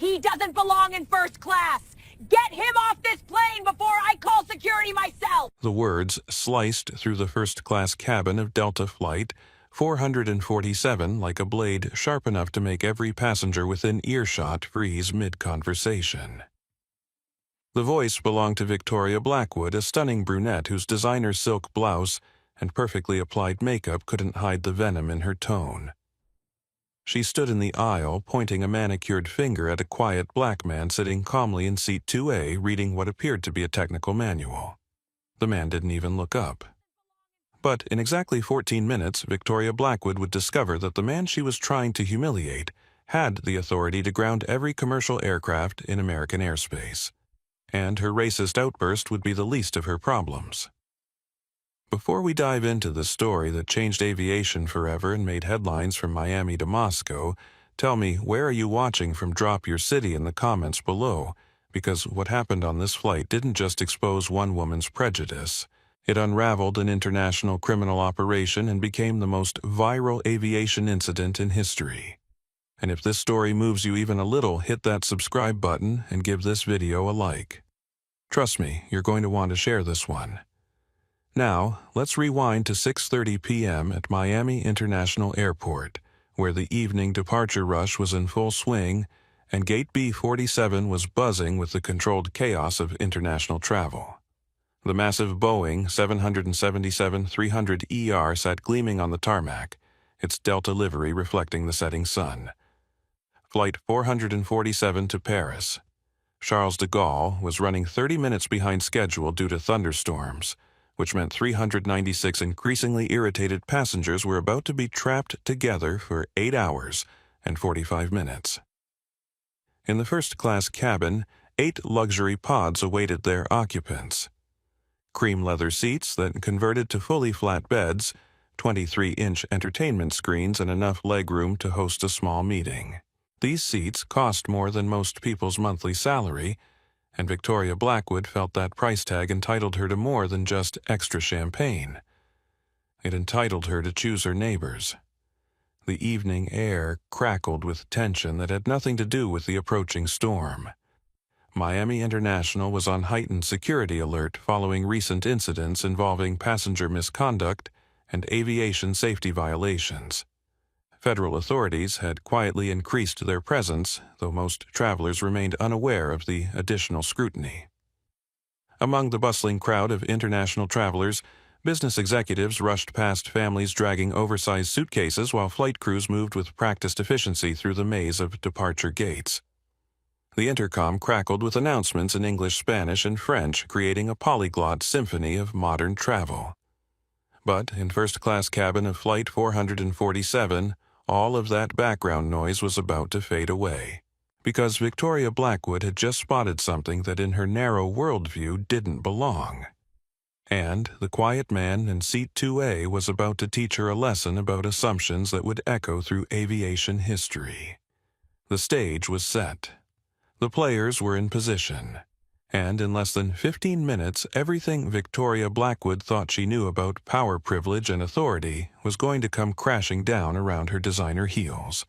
He doesn't belong in first class. Get him off this plane before I call security myself! The words sliced through the first-class cabin of Delta Flight 447 like a blade sharp enough to make every passenger within earshot freeze mid-conversation. The voice belonged to Victoria Blackwood, a stunning brunette whose designer silk blouse and perfectly applied makeup couldn't hide the venom in her tone. She stood in the aisle, pointing a manicured finger at a quiet black man sitting calmly in seat 2A reading what appeared to be a technical manual. The man didn't even look up. But in exactly 14 minutes, Victoria Blackwood would discover that the man she was trying to humiliate had the authority to ground every commercial aircraft in American airspace, and her racist outburst would be the least of her problems. Before we dive into the story that changed aviation forever and made headlines from Miami to Moscow, tell me, where are you watching from? Drop your city in the comments below, because what happened on this flight didn't just expose one woman's prejudice. It unraveled an international criminal operation and became the most viral aviation incident in history. And if this story moves you even a little, hit that subscribe button and give this video a like. Trust me, you're going to want to share this one. Now, let's rewind to 6:30 p.m. at Miami International Airport, where the evening departure rush was in full swing and Gate B47 was buzzing with the controlled chaos of international travel. The massive Boeing 777-300ER sat gleaming on the tarmac, its Delta livery reflecting the setting sun. Flight 447 to Paris. Charles de Gaulle was running 30 minutes behind schedule due to thunderstorms, which meant 396 increasingly irritated passengers were about to be trapped together for 8 hours and 45 minutes. In the first-class cabin, 8 luxury pods awaited their occupants. Cream leather seats that converted to fully flat beds, 23-inch entertainment screens, and enough legroom to host a small meeting. These seats cost more than most people's monthly salary, and Victoria Blackwood felt that price tag entitled her to more than just extra champagne. It entitled her to choose her neighbors. The evening air crackled with tension that had nothing to do with the approaching storm. Miami International was on heightened security alert following recent incidents involving passenger misconduct and aviation safety violations. Federal authorities had quietly increased their presence, though most travelers remained unaware of the additional scrutiny. Among the bustling crowd of international travelers, business executives rushed past families dragging oversized suitcases while flight crews moved with practiced efficiency through the maze of departure gates. The intercom crackled with announcements in English, Spanish, and French, creating a polyglot symphony of modern travel. But in first-class cabin of Flight 447, all of that background noise was about to fade away, because Victoria Blackwood had just spotted something that in her narrow worldview didn't belong. And the quiet man in seat 2A was about to teach her a lesson about assumptions that would echo through aviation history. The stage was set. The players were in position. And in less than 15 minutes, everything Victoria Blackwood thought she knew about power, privilege, and authority was going to come crashing down around her designer heels.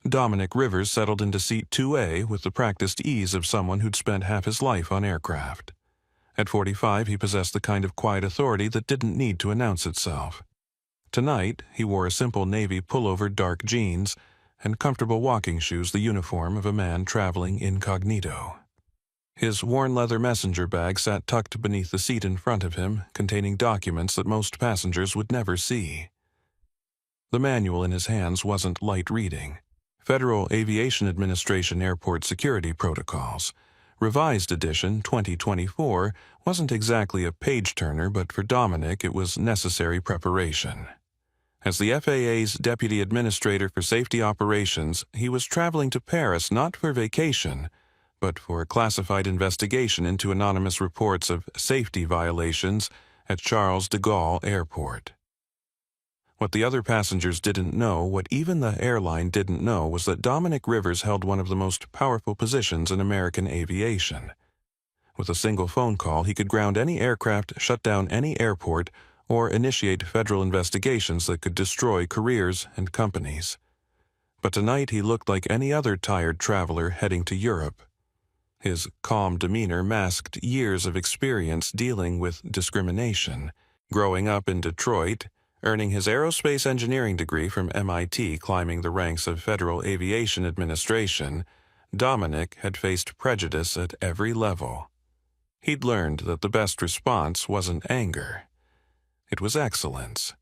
Dominic Rivers settled into seat 2A with the practiced ease of someone who'd spent half his life on aircraft. At 45, he possessed the kind of quiet authority that didn't need to announce itself. Tonight, he wore a simple navy pullover, dark jeans, and comfortable walking shoes, the uniform of a man traveling incognito. His worn leather messenger bag sat tucked beneath the seat in front of him, containing documents that most passengers would never see. The manual in his hands wasn't light reading. Federal Aviation Administration Airport Security Protocols. Revised Edition 2024 wasn't exactly a page-turner, but for Dominic it was necessary preparation. As the FAA's Deputy Administrator for Safety Operations, he was traveling to Paris not for vacation, but for a classified investigation into anonymous reports of safety violations at Charles de Gaulle Airport. What the other passengers didn't know, what even the airline didn't know, was that Dominic Rivers held one of the most powerful positions in American aviation. With a single phone call, he could ground any aircraft, shut down any airport, or initiate federal investigations that could destroy careers and companies. But tonight he looked like any other tired traveler heading to Europe. His calm demeanor masked years of experience dealing with discrimination. Growing up in Detroit, earning his aerospace engineering degree from MIT, climbing the ranks of Federal Aviation Administration, Dominic had faced prejudice at every level. He'd learned that the best response wasn't anger. It was excellence.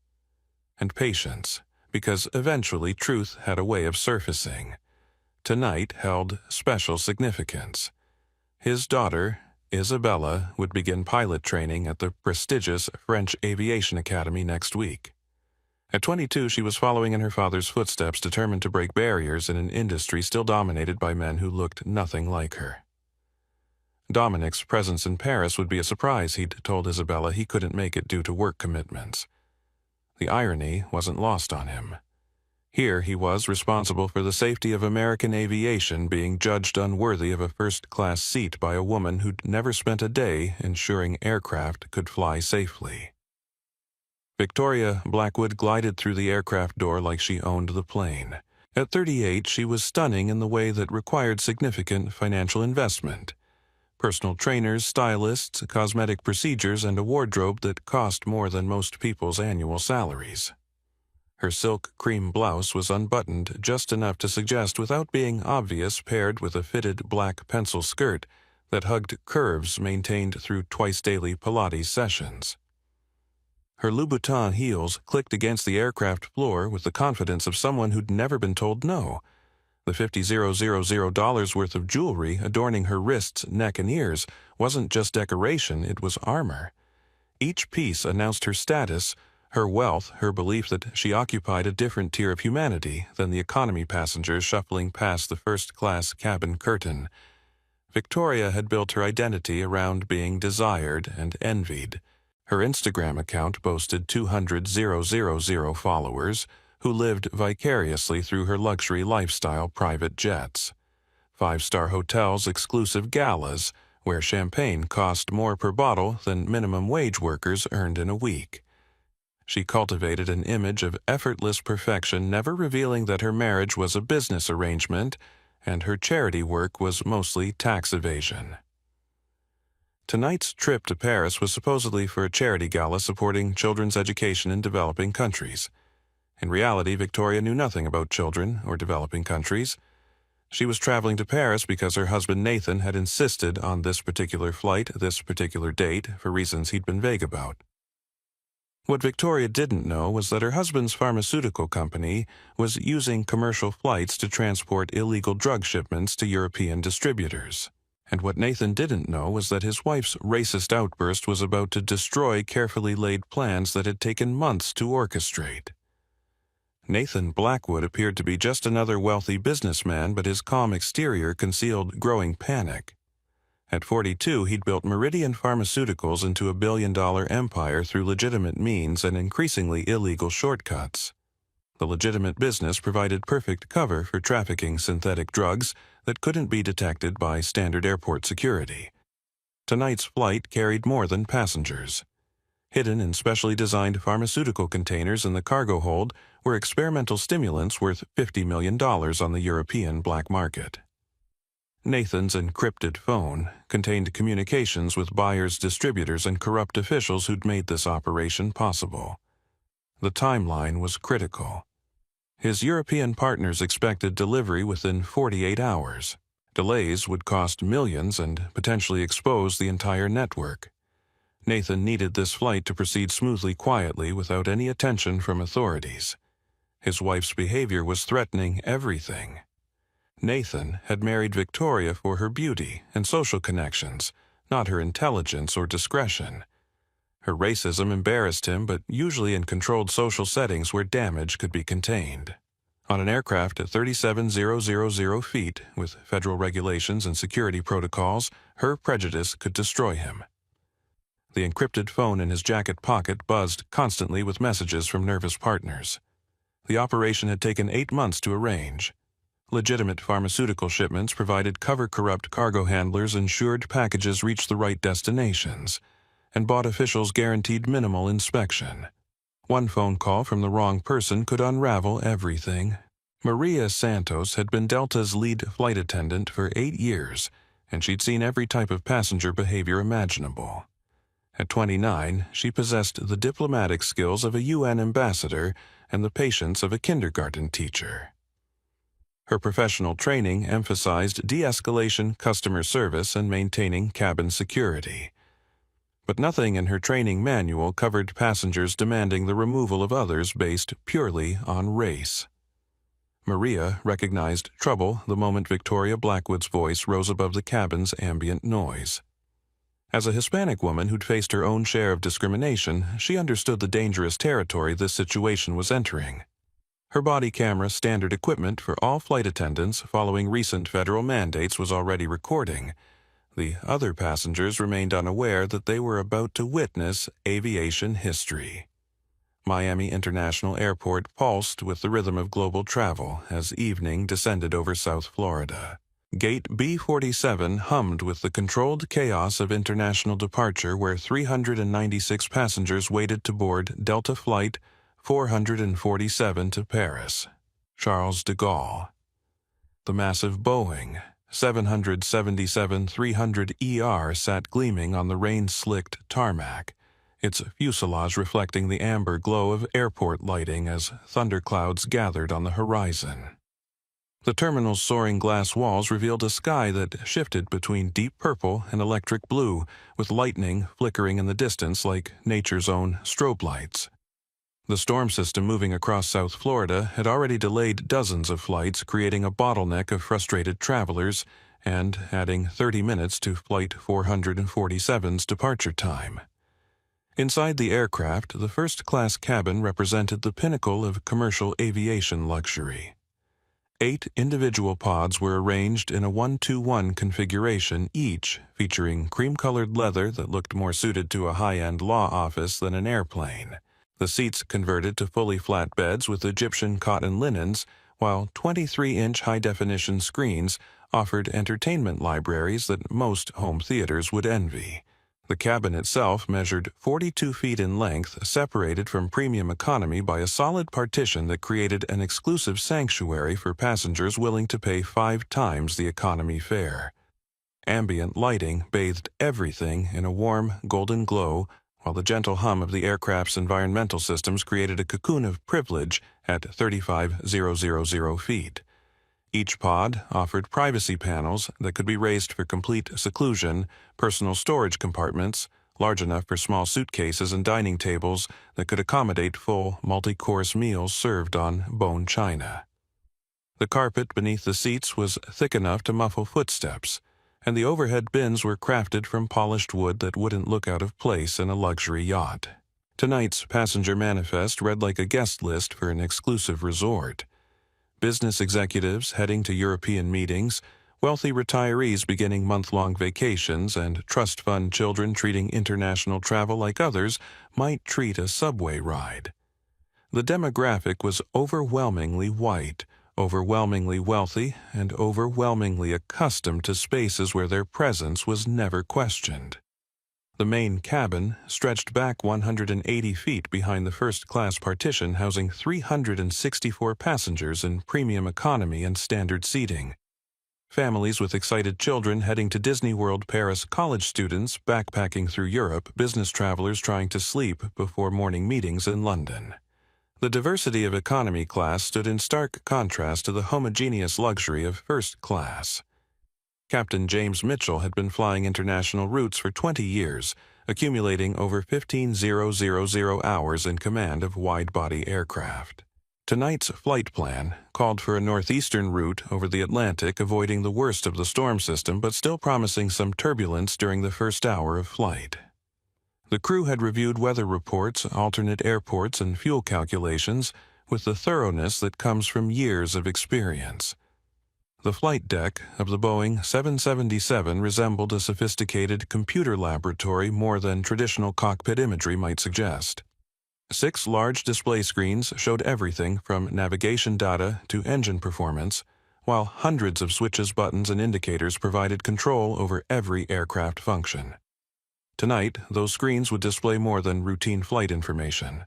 And patience, because eventually truth had a way of surfacing. Tonight held special significance. His daughter, Isabella, would begin pilot training at the prestigious French Aviation Academy next week. At 22, she was following in her father's footsteps, determined to break barriers in an industry still dominated by men who looked nothing like her. Dominic's presence in Paris would be a surprise. He'd told Isabella he couldn't make it due to work commitments. The irony wasn't lost on him. Here he was responsible for the safety of American aviation, being judged unworthy of a first-class seat by a woman who'd never spent a day ensuring aircraft could fly safely. Victoria Blackwood glided through the aircraft door like she owned the plane. At 38, she was stunning in the way that required significant financial investment. Personal trainers, stylists, cosmetic procedures, and a wardrobe that cost more than most people's annual salaries. Her silk cream blouse was unbuttoned just enough to suggest without being obvious, paired with a fitted black pencil skirt that hugged curves maintained through twice-daily Pilates sessions. Her Louboutin heels clicked against the aircraft floor with the confidence of someone who'd never been told no. The $50,000 worth of jewelry adorning her wrists, neck, and ears wasn't just decoration, it was armor. Each piece announced her status, her wealth, her belief that she occupied a different tier of humanity than the economy passengers shuffling past the first-class cabin curtain. Victoria had built her identity around being desired and envied. Her Instagram account boasted 200,000 followers who lived vicariously through her luxury lifestyle, private jets, five-star hotels, exclusive galas, where champagne cost more per bottle than minimum wage workers earned in a week. She cultivated an image of effortless perfection, never revealing that her marriage was a business arrangement and her charity work was mostly tax evasion. Tonight's trip to Paris was supposedly for a charity gala supporting children's education in developing countries. In reality, Victoria knew nothing about children or developing countries. She was traveling to Paris because her husband Nathan had insisted on this particular flight, this particular date, for reasons he'd been vague about. What Victoria didn't know was that her husband's pharmaceutical company was using commercial flights to transport illegal drug shipments to European distributors. And what Nathan didn't know was that his wife's racist outburst was about to destroy carefully laid plans that had taken months to orchestrate. Nathan Blackwood appeared to be just another wealthy businessman, but his calm exterior concealed growing panic. At 42, he'd built Meridian Pharmaceuticals into a billion-dollar empire through legitimate means and increasingly illegal shortcuts. The legitimate business provided perfect cover for trafficking synthetic drugs that couldn't be detected by standard airport security. Tonight's flight carried more than passengers. Hidden in specially designed pharmaceutical containers in the cargo hold were experimental stimulants worth $50 million on the European black market. Nathan's encrypted phone contained communications with buyers, distributors, and corrupt officials who'd made this operation possible. The timeline was critical. His European partners expected delivery within 48 hours. Delays would cost millions and potentially expose the entire network. Nathan needed this flight to proceed smoothly, quietly, without any attention from authorities. His wife's behavior was threatening everything. Nathan had married Victoria for her beauty and social connections, not her intelligence or discretion. Her racism embarrassed him, but usually in controlled social settings where damage could be contained. On an aircraft at 37,000 feet, with federal regulations and security protocols, her prejudice could destroy him. The encrypted phone in his jacket pocket buzzed constantly with messages from nervous partners. The operation had taken 8 months to arrange. Legitimate pharmaceutical shipments provided cover-corrupt cargo handlers ensured packages reached the right destinations, and bought officials guaranteed minimal inspection. One phone call from the wrong person could unravel everything. Maria Santos had been Delta's lead flight attendant for 8 years, and she'd seen every type of passenger behavior imaginable. At 29, she possessed the diplomatic skills of a UN ambassador and the patience of a kindergarten teacher. Her professional training emphasized de-escalation, customer service, and maintaining cabin security. But nothing in her training manual covered passengers demanding the removal of others based purely on race. Maria recognized trouble the moment Victoria Blackwood's voice rose above the cabin's ambient noise. As a Hispanic woman who'd faced her own share of discrimination, she understood the dangerous territory this situation was entering. Her body camera standard equipment for all flight attendants following recent federal mandates was already recording. The other passengers remained unaware that they were about to witness aviation history. Miami International Airport pulsed with the rhythm of global travel as evening descended over South Florida. Gate B47 hummed with the controlled chaos of international departure where 396 passengers waited to board Delta Flight 447 to Paris, Charles de Gaulle. The massive Boeing 777-300ER sat gleaming on the rain-slicked tarmac, its fuselage reflecting the amber glow of airport lighting as thunderclouds gathered on the horizon. The terminal's soaring glass walls revealed a sky that shifted between deep purple and electric blue, with lightning flickering in the distance like nature's own strobe lights. The storm system moving across South Florida had already delayed dozens of flights, creating a bottleneck of frustrated travelers and adding 30 minutes to Flight 447's departure time. Inside the aircraft, the first-class cabin represented the pinnacle of commercial aviation luxury. 8 individual pods were arranged in a 1-2-1 configuration, each featuring cream-colored leather that looked more suited to a high-end law office than an airplane. The seats converted to fully flat beds with Egyptian cotton linens, while 23-inch high-definition screens offered entertainment libraries that most home theaters would envy. The cabin itself measured 42 feet in length, separated from premium economy by a solid partition that created an exclusive sanctuary for passengers willing to pay 5 times the economy fare. Ambient lighting bathed everything in a warm, golden glow, while the gentle hum of the aircraft's environmental systems created a cocoon of privilege at 35,000 feet. Each pod offered privacy panels that could be raised for complete seclusion, personal storage compartments, large enough for small suitcases and dining tables that could accommodate full multi-course meals served on bone china. The carpet beneath the seats was thick enough to muffle footsteps, and the overhead bins were crafted from polished wood that wouldn't look out of place in a luxury yacht. Tonight's passenger manifest read like a guest list for an exclusive resort. Business executives heading to European meetings, wealthy retirees beginning month-long vacations, and trust fund children treating international travel like others might treat a subway ride. The demographic was overwhelmingly white, overwhelmingly wealthy, and overwhelmingly accustomed to spaces where their presence was never questioned. The main cabin stretched back 180 feet behind the first-class partition, housing 364 passengers in premium economy and standard seating. Families with excited children heading to Disney World Paris, college students backpacking through Europe, business travelers trying to sleep before morning meetings in London. The diversity of economy class stood in stark contrast to the homogeneous luxury of first class. Captain James Mitchell had been flying international routes for 20 years, accumulating over 15,000 hours in command of wide-body aircraft. Tonight's flight plan called for a northeastern route over the Atlantic, avoiding the worst of the storm system but still promising some turbulence during the first hour of flight. The crew had reviewed weather reports, alternate airports, and fuel calculations with the thoroughness that comes from years of experience. The flight deck of the Boeing 777 resembled a sophisticated computer laboratory more than traditional cockpit imagery might suggest. 6 large display screens showed everything from navigation data to engine performance, while hundreds of switches, buttons, and indicators provided control over every aircraft function. Tonight, those screens would display more than routine flight information.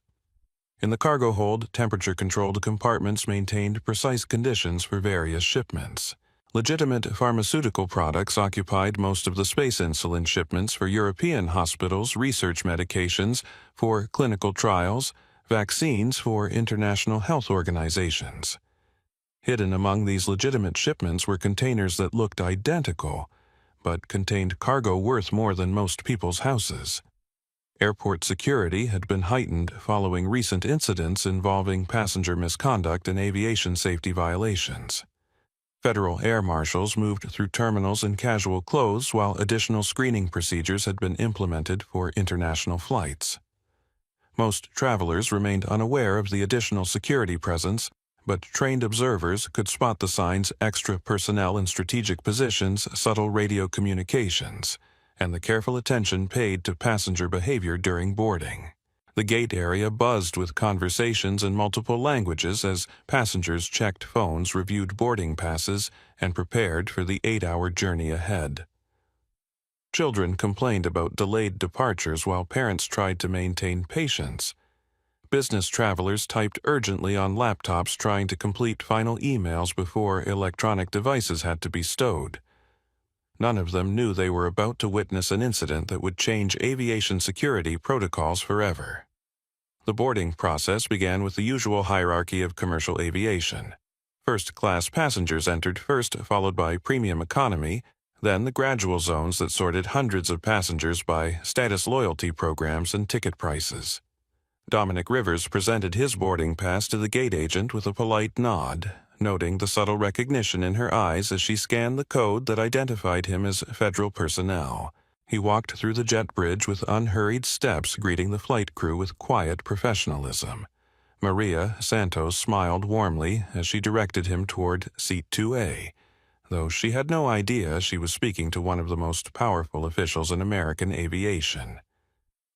In the cargo hold, temperature-controlled compartments maintained precise conditions for various shipments. Legitimate pharmaceutical products occupied most of the space insulin shipments for European hospitals, research medications for clinical trials, vaccines for international health organizations. Hidden among these legitimate shipments were containers that looked identical, but contained cargo worth more than most people's houses. Airport security had been heightened following recent incidents involving passenger misconduct and aviation safety violations. Federal air marshals moved through terminals in casual clothes while additional screening procedures had been implemented for international flights. Most travelers remained unaware of the additional security presence, but trained observers could spot the signs extra personnel in strategic positions, subtle radio communications, and the careful attention paid to passenger behavior during boarding. The gate area buzzed with conversations in multiple languages as passengers checked phones, reviewed boarding passes, and prepared for the 8-hour journey ahead. Children complained about delayed departures while parents tried to maintain patience. Business travelers typed urgently on laptops trying to complete final emails before electronic devices had to be stowed. None of them knew they were about to witness an incident that would change aviation security protocols forever. The boarding process began with the usual hierarchy of commercial aviation. First-class passengers entered first, followed by premium economy, then the gradual zones that sorted hundreds of passengers by status loyalty programs and ticket prices. Dominic Rivers presented his boarding pass to the gate agent with a polite nod, noting the subtle recognition in her eyes as she scanned the code that identified him as federal personnel. He walked through the jet bridge with unhurried steps, greeting the flight crew with quiet professionalism. Maria Santos smiled warmly as she directed him toward Seat 2A, though she had no idea she was speaking to one of the most powerful officials in American aviation.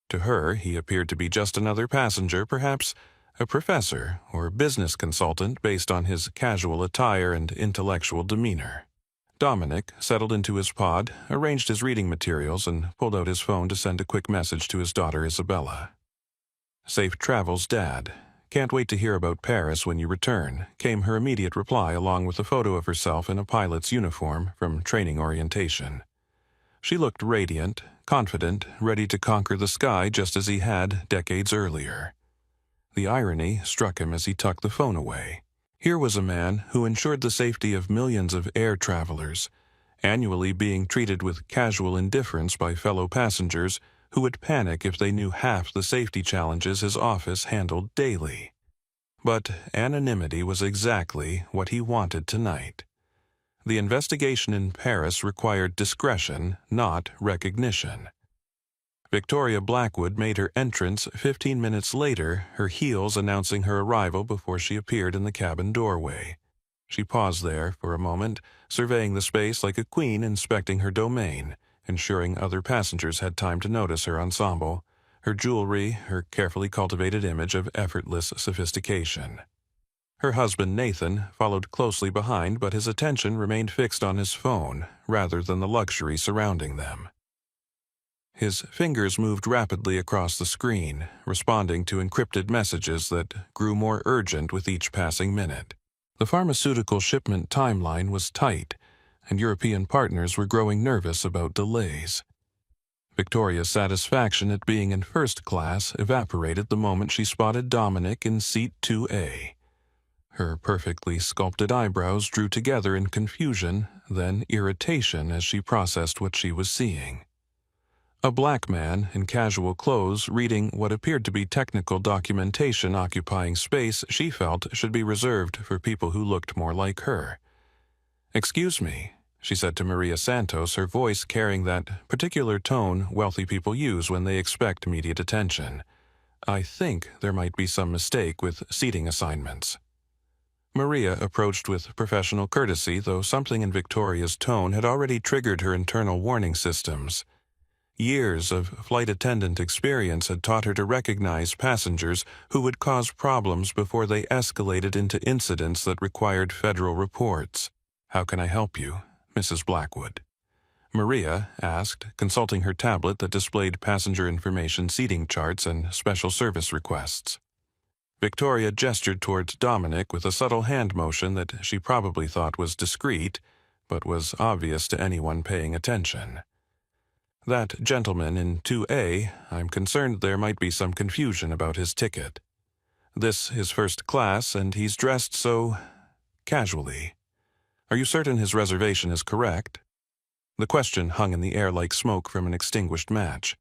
To her, he appeared to be just another passenger, perhaps a professor or business consultant based on his casual attire and intellectual demeanor. Dominic settled into his pod, arranged his reading materials, and pulled out his phone to send a quick message to his daughter Isabella. "Safe travels, Dad. Can't wait to hear about Paris when you return," came her immediate reply along with a photo of herself in a pilot's uniform from training orientation. She looked radiant, confident, ready to conquer the sky just as he had decades earlier. The irony struck him as he tucked the phone away. Here was a man who ensured the safety of millions of air travelers, annually being treated with casual indifference by fellow passengers who would panic if they knew half the safety challenges his office handled daily. But anonymity was exactly what he wanted tonight. The investigation in Paris required discretion, not recognition. Victoria Blackwood made her entrance 15 minutes later, her heels announcing her arrival before she appeared in the cabin doorway. She paused there for a moment, surveying the space like a queen inspecting her domain, ensuring other passengers had time to notice her ensemble, her jewelry, her carefully cultivated image of effortless sophistication. Her husband, Nathan, followed closely behind, but his attention remained fixed on his phone rather than the luxury surrounding them. His fingers moved rapidly across the screen, responding to encrypted messages that grew more urgent with each passing minute. The pharmaceutical shipment timeline was tight, and European partners were growing nervous about delays. Victoria's satisfaction at being in first class evaporated the moment she spotted Dominic in Seat 2A. Her perfectly sculpted eyebrows drew together in confusion, then irritation as she processed what she was seeing. A black man in casual clothes reading what appeared to be technical documentation occupying space she felt should be reserved for people who looked more like her. "Excuse me," she said to Maria Santos, her voice carrying that particular tone wealthy people use when they expect immediate attention. "I think there might be some mistake with seating assignments." Maria approached with professional courtesy, though something in Victoria's tone had already triggered her internal warning systems. Years of flight attendant experience had taught her to recognize passengers who would cause problems before they escalated into incidents that required federal reports. "How can I help you, Mrs. Blackwood?" Maria asked, consulting her tablet that displayed passenger information, seating charts, and special service requests. Victoria gestured towards Dominic with a subtle hand motion that she probably thought was discreet, but was obvious to anyone paying attention. "That gentleman in 2A, I'm concerned there might be some confusion about his ticket. This is first class, and he's dressed so casually. Are you certain his reservation is correct?" The question hung in the air like smoke from an extinguished match.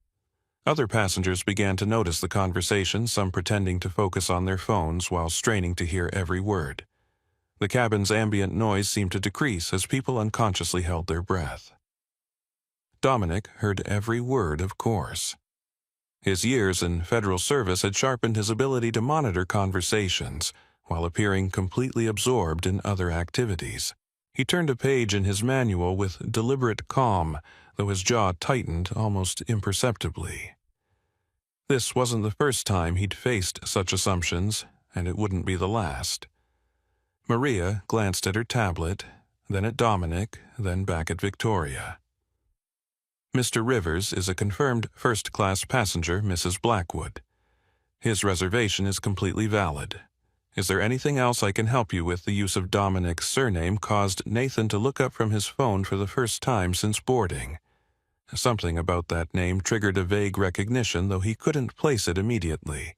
Other passengers began to notice the conversation, some pretending to focus on their phones while straining to hear every word. The cabin's ambient noise seemed to decrease as people unconsciously held their breath. Dominic heard every word, of course. His years in federal service had sharpened his ability to monitor conversations while appearing completely absorbed in other activities. He turned a page in his manual with deliberate calm, though his jaw tightened almost imperceptibly. This wasn't the first time he'd faced such assumptions, and it wouldn't be the last. Maria glanced at her tablet, then at Dominic, then back at Victoria. "Mr. Rivers is a confirmed first-class passenger, Mrs. Blackwood. His reservation is completely valid. Is there anything else I can help you with? The use of Dominic's surname caused Nathan to look up from his phone for the first time since boarding. Something about that name triggered a vague recognition, though he couldn't place it immediately.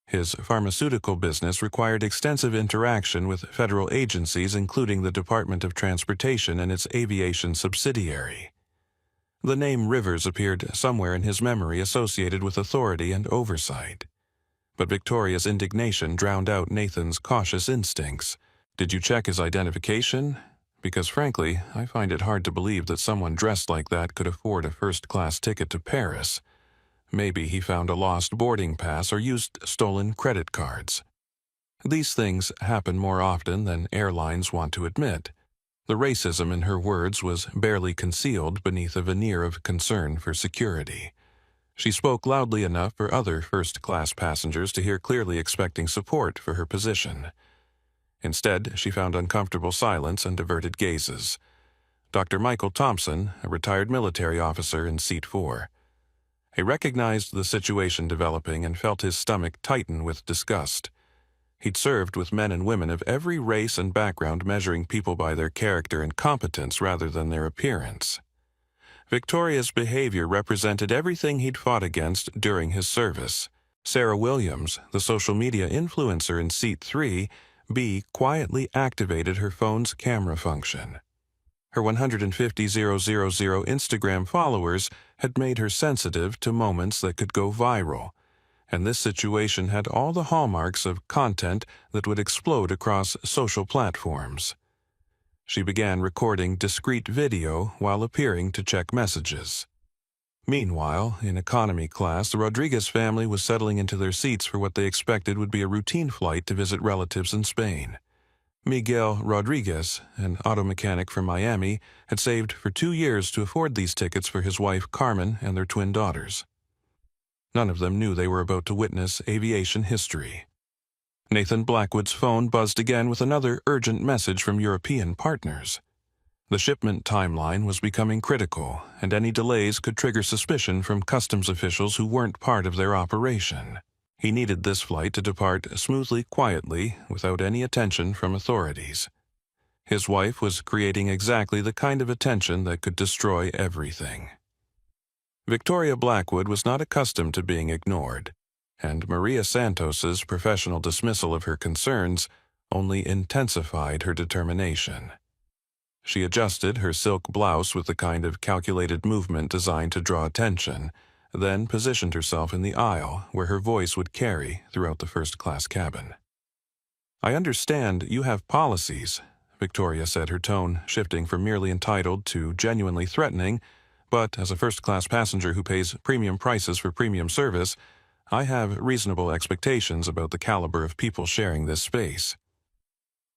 His pharmaceutical business required extensive interaction with federal agencies, including the Department of Transportation and its aviation subsidiary. The name Rivers appeared somewhere in his memory, associated with authority and oversight. But Victoria's indignation drowned out Nathan's cautious instincts. "Did you check his identification? Because frankly, I find it hard to believe that someone dressed like that could afford a first-class ticket to Paris. Maybe he found a lost boarding pass or used stolen credit cards. These things happen more often than airlines want to admit." The racism in her words was barely concealed beneath a veneer of concern for security. She spoke loudly enough for other first-class passengers to hear clearly, expecting support for her position. Instead, she found uncomfortable silence and averted gazes. Dr. Michael Thompson, a retired military officer in seat 4. He recognized the situation developing and felt his stomach tighten with disgust. He'd served with men and women of every race and background, measuring people by their character and competence rather than their appearance. Victoria's behavior represented everything he'd fought against during his service. Sarah Williams, the social media influencer in seat 3B, quietly activated her phone's camera function. Her 150,000 Instagram followers had made her sensitive to moments that could go viral, and this situation had all the hallmarks of content that would explode across social platforms. She began recording discreet video while appearing to check messages. Meanwhile, in economy class, the Rodriguez family was settling into their seats for what they expected would be a routine flight to visit relatives in Spain. Miguel Rodriguez, an auto mechanic from Miami, had saved for 2 years to afford these tickets for his wife Carmen and their twin daughters. None of them knew they were about to witness aviation history. Nathan Blackwood's phone buzzed again with another urgent message from European partners. The shipment timeline was becoming critical, and any delays could trigger suspicion from customs officials who weren't part of their operation. He needed this flight to depart smoothly, quietly, without any attention from authorities. His wife was creating exactly the kind of attention that could destroy everything. Victoria Blackwood was not accustomed to being ignored, and Maria Santos's professional dismissal of her concerns only intensified her determination. She adjusted her silk blouse with the kind of calculated movement designed to draw attention, then positioned herself in the aisle where her voice would carry throughout the first-class cabin. "I understand you have policies," Victoria said, her tone shifting from merely entitled to genuinely threatening. "But as a first-class passenger who pays premium prices for premium service, I have reasonable expectations about the caliber of people sharing this space.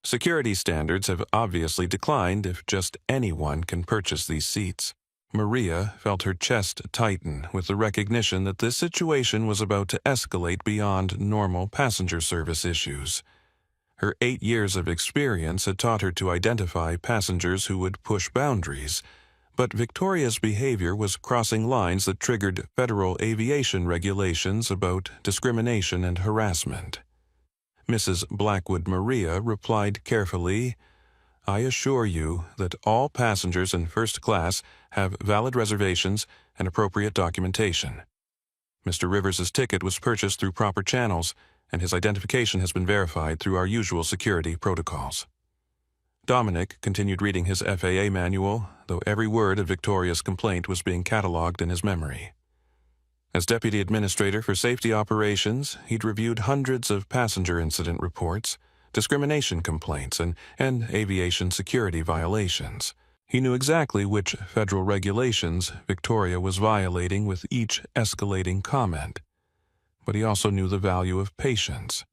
Security standards have obviously declined if just anyone can purchase these seats." Maria felt her chest tighten with the recognition that this situation was about to escalate beyond normal passenger service issues. Her 8 years of experience had taught her to identify passengers who would push boundaries, but Victoria's behavior was crossing lines that triggered federal aviation regulations about discrimination and harassment. Mrs. Blackwood Maria replied carefully, "I assure you that all passengers in first class have valid reservations and appropriate documentation. Mr. Rivers's ticket was purchased through proper channels, and his identification has been verified through our usual security protocols." Dominic continued reading his FAA manual, though every word of Victoria's complaint was being catalogued in his memory. As Deputy Administrator for Safety Operations, he'd reviewed hundreds of passenger incident reports, discrimination complaints, and aviation security violations. He knew exactly which federal regulations Victoria was violating with each escalating comment. But he also knew the value of patience.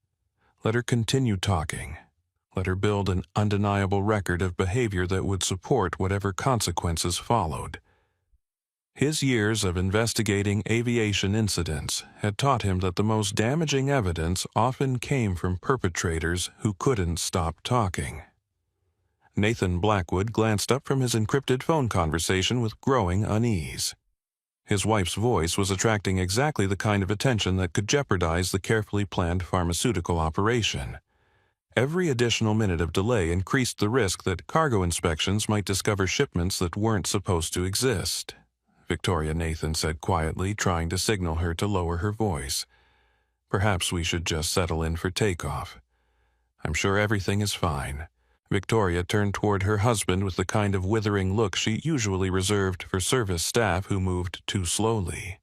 Let her continue talking. Let her build an undeniable record of behavior that would support whatever consequences followed. His years of investigating aviation incidents had taught him that the most damaging evidence often came from perpetrators who couldn't stop talking. Nathan Blackwood glanced up from his encrypted phone conversation with growing unease. His wife's voice was attracting exactly the kind of attention that could jeopardize the carefully planned pharmaceutical operation. Every additional minute of delay increased the risk that cargo inspections might discover shipments that weren't supposed to exist. Victoria, Nathan said quietly, trying to signal her to lower her voice. "Perhaps we should just settle in for takeoff. I'm sure everything is fine." Victoria turned toward her husband with the kind of withering look she usually reserved for service staff who moved too slowly.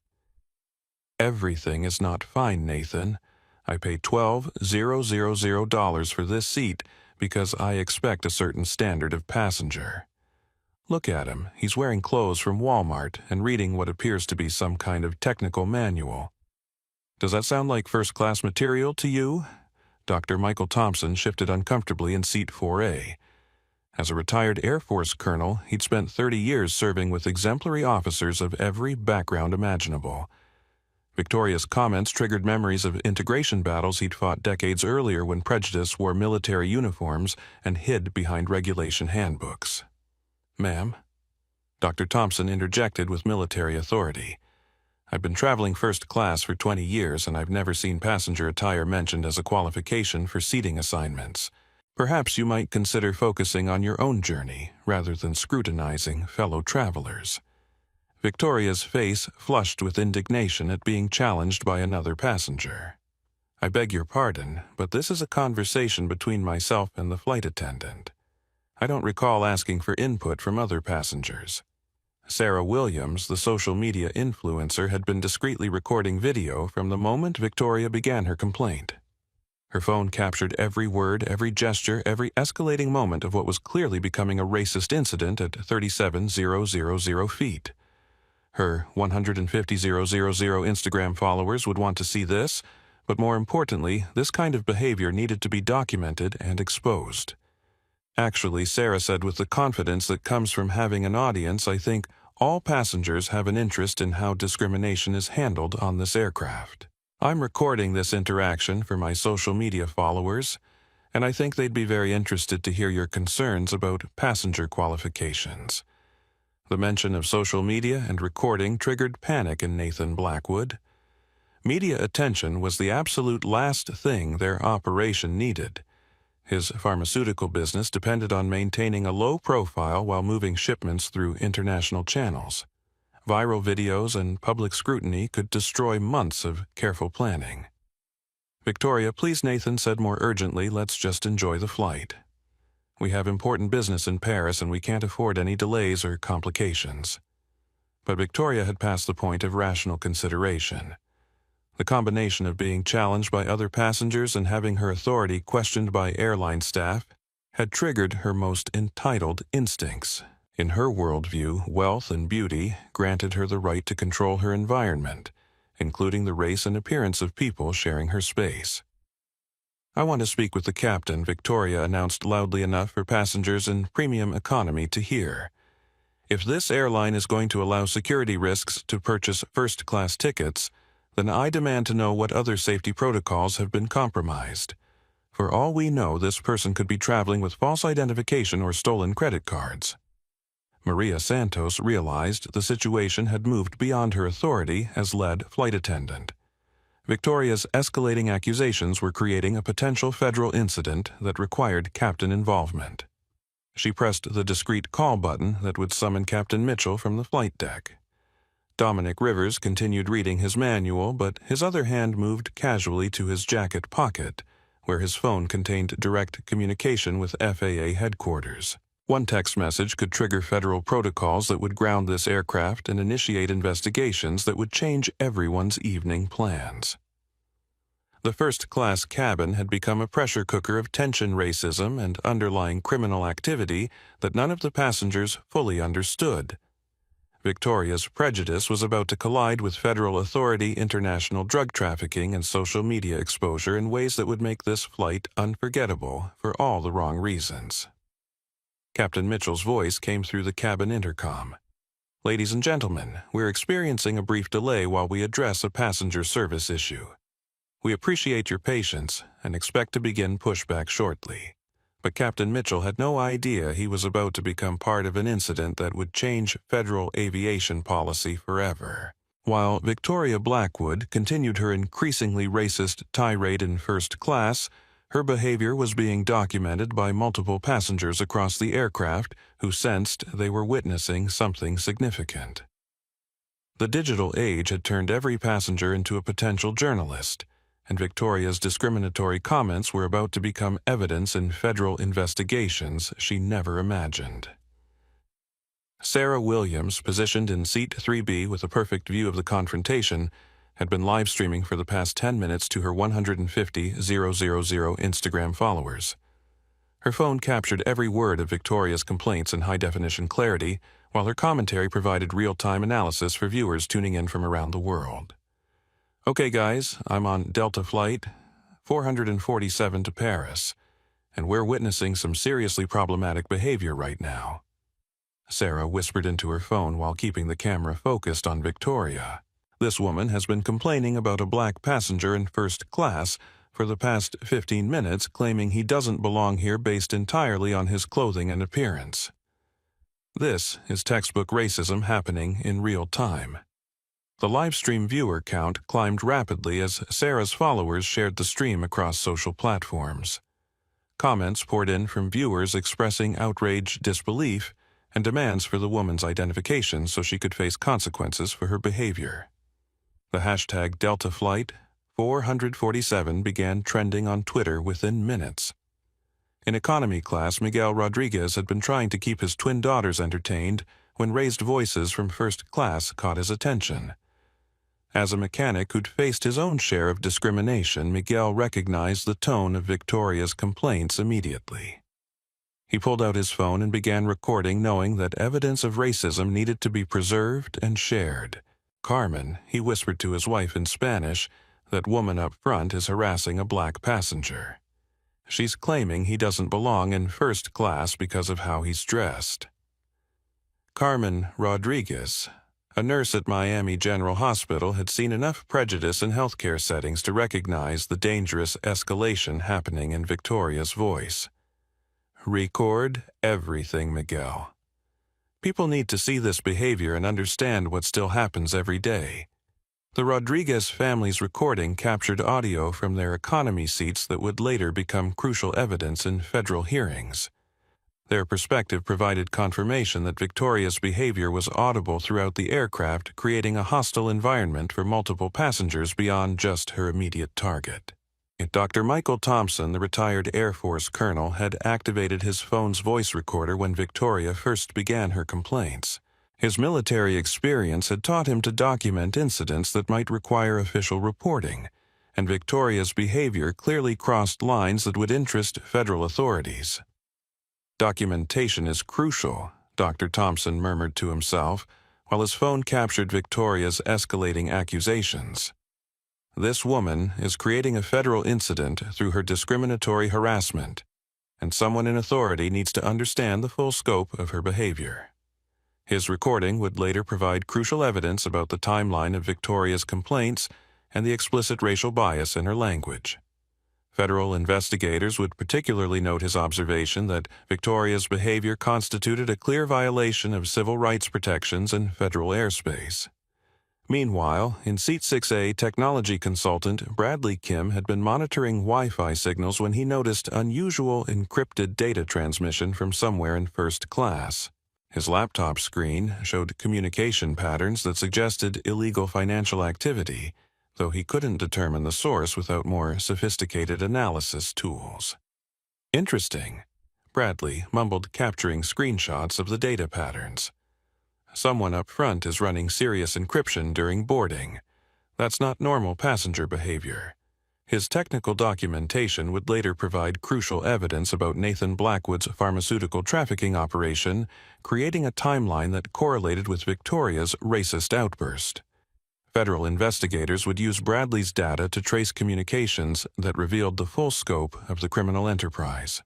"Everything is not fine, Nathan. I paid $12,000 for this seat because I expect a certain standard of passenger. Look at him. He's wearing clothes from Walmart and reading what appears to be some kind of technical manual. Does that sound like first-class material to you?" Dr. Michael Thompson shifted uncomfortably in seat 4A. As a retired Air Force colonel, he'd spent 30 years serving with exemplary officers of every background imaginable. Victoria's comments triggered memories of integration battles he'd fought decades earlier when prejudice wore military uniforms and hid behind regulation handbooks. "Ma'am?" Dr. Thompson interjected with military authority. "I've been traveling first class for 20 years, and I've never seen passenger attire mentioned as a qualification for seating assignments. Perhaps you might consider focusing on your own journey rather than scrutinizing fellow travelers." Victoria's face flushed with indignation at being challenged by another passenger. "I beg your pardon, but this is a conversation between myself and the flight attendant. I don't recall asking for input from other passengers." Sarah Williams, the social media influencer, had been discreetly recording video from the moment Victoria began her complaint. Her phone captured every word, every gesture, every escalating moment of what was clearly becoming a racist incident at 37,000 feet. Her 150,000 Instagram followers would want to see this, but more importantly, this kind of behavior needed to be documented and exposed. "Actually," Sarah said with the confidence that comes from having an audience, "I think all passengers have an interest in how discrimination is handled on this aircraft. I'm recording this interaction for my social media followers, and I think they'd be very interested to hear your concerns about passenger qualifications." The mention of social media and recording triggered panic in Nathan Blackwood. Media attention was the absolute last thing their operation needed. His pharmaceutical business depended on maintaining a low profile while moving shipments through international channels. Viral videos and public scrutiny could destroy months of careful planning. "Victoria, please," Nathan said more urgently, "let's just enjoy the flight. We have important business in Paris and we can't afford any delays or complications." But Victoria had passed the point of rational consideration. The combination of being challenged by other passengers and having her authority questioned by airline staff had triggered her most entitled instincts. In her worldview, wealth and beauty granted her the right to control her environment, including the race and appearance of people sharing her space. "I want to speak with the captain," Victoria announced loudly enough for passengers in premium economy to hear. "If this airline is going to allow security risks to purchase first-class tickets, then I demand to know what other safety protocols have been compromised. For all we know, this person could be traveling with false identification or stolen credit cards." Maria Santos realized the situation had moved beyond her authority as lead flight attendant. Victoria's escalating accusations were creating a potential federal incident that required captain involvement. She pressed the discreet call button that would summon Captain Mitchell from the flight deck. Dominic Rivers continued reading his manual, but his other hand moved casually to his jacket pocket, where his phone contained direct communication with FAA headquarters. One text message could trigger federal protocols that would ground this aircraft and initiate investigations that would change everyone's evening plans. The first-class cabin had become a pressure cooker of tension, racism, and underlying criminal activity that none of the passengers fully understood. Victoria's prejudice was about to collide with federal authority, international drug trafficking, and social media exposure in ways that would make this flight unforgettable for all the wrong reasons. Captain Mitchell's voice came through the cabin intercom. "Ladies and gentlemen, we're experiencing a brief delay while we address a passenger service issue. We appreciate your patience and expect to begin pushback shortly." But Captain Mitchell had no idea he was about to become part of an incident that would change federal aviation policy forever. While Victoria Blackwood continued her increasingly racist tirade in first class, her behavior was being documented by multiple passengers across the aircraft who sensed they were witnessing something significant. The digital age had turned every passenger into a potential journalist, and Victoria's discriminatory comments were about to become evidence in federal investigations she never imagined. Sarah Williams, positioned in seat 3B with a perfect view of the confrontation, had been live streaming for the past 10 minutes to her 150,000 Instagram followers. Her phone captured every word of Victoria's complaints in high-definition clarity, while her commentary provided real-time analysis for viewers tuning in from around the world. "Okay guys, I'm on Delta Flight 447 to Paris, and we're witnessing some seriously problematic behavior right now," Sarah whispered into her phone while keeping the camera focused on Victoria. "This woman has been complaining about a black passenger in first class for the past 15 minutes, claiming he doesn't belong here based entirely on his clothing and appearance. This is textbook racism happening in real time." The livestream viewer count climbed rapidly as Sarah's followers shared the stream across social platforms. Comments poured in from viewers expressing outraged disbelief and demands for the woman's identification so she could face consequences for her behavior. The hashtag Delta Flight 447 began trending on Twitter within minutes. In economy class, Miguel Rodriguez had been trying to keep his twin daughters entertained when raised voices from first class caught his attention. As a mechanic who'd faced his own share of discrimination, Miguel recognized the tone of Victoria's complaints immediately. He pulled out his phone and began recording, knowing that evidence of racism needed to be preserved and shared. "Carmen," he whispered to his wife in Spanish, "that woman up front is harassing a black passenger. She's claiming he doesn't belong in first class because of how he's dressed." Carmen Rodriguez, a nurse at Miami General Hospital, had seen enough prejudice in healthcare settings to recognize the dangerous escalation happening in Victoria's voice. "Record everything, Miguel. People need to see this behavior and understand what still happens every day." The Rodriguez family's recording captured audio from their economy seats that would later become crucial evidence in federal hearings. Their perspective provided confirmation that Victoria's behavior was audible throughout the aircraft, creating a hostile environment for multiple passengers beyond just her immediate target. Dr. Michael Thompson, the retired Air Force colonel, had activated his phone's voice recorder when Victoria first began her complaints. His military experience had taught him to document incidents that might require official reporting, and Victoria's behavior clearly crossed lines that would interest federal authorities. "Documentation is crucial," Dr. Thompson murmured to himself, while his phone captured Victoria's escalating accusations. "This woman is creating a federal incident through her discriminatory harassment, and someone in authority needs to understand the full scope of her behavior." His recording would later provide crucial evidence about the timeline of Victoria's complaints and the explicit racial bias in her language. Federal investigators would particularly note his observation that Victoria's behavior constituted a clear violation of civil rights protections in federal airspace. Meanwhile, in Seat 6A, technology consultant Bradley Kim had been monitoring Wi-Fi signals when he noticed unusual encrypted data transmission from somewhere in first class. His laptop screen showed communication patterns that suggested illegal financial activity, though he couldn't determine the source without more sophisticated analysis tools. Interesting, Bradley mumbled, capturing screenshots of the data patterns. Someone up front is running serious encryption during boarding. That's not normal passenger behavior. His technical documentation would later provide crucial evidence about Nathan Blackwood's pharmaceutical trafficking operation, creating a timeline that correlated with Victoria's racist outburst. Federal investigators would use Bradley's data to trace communications that revealed the full scope of the criminal enterprise.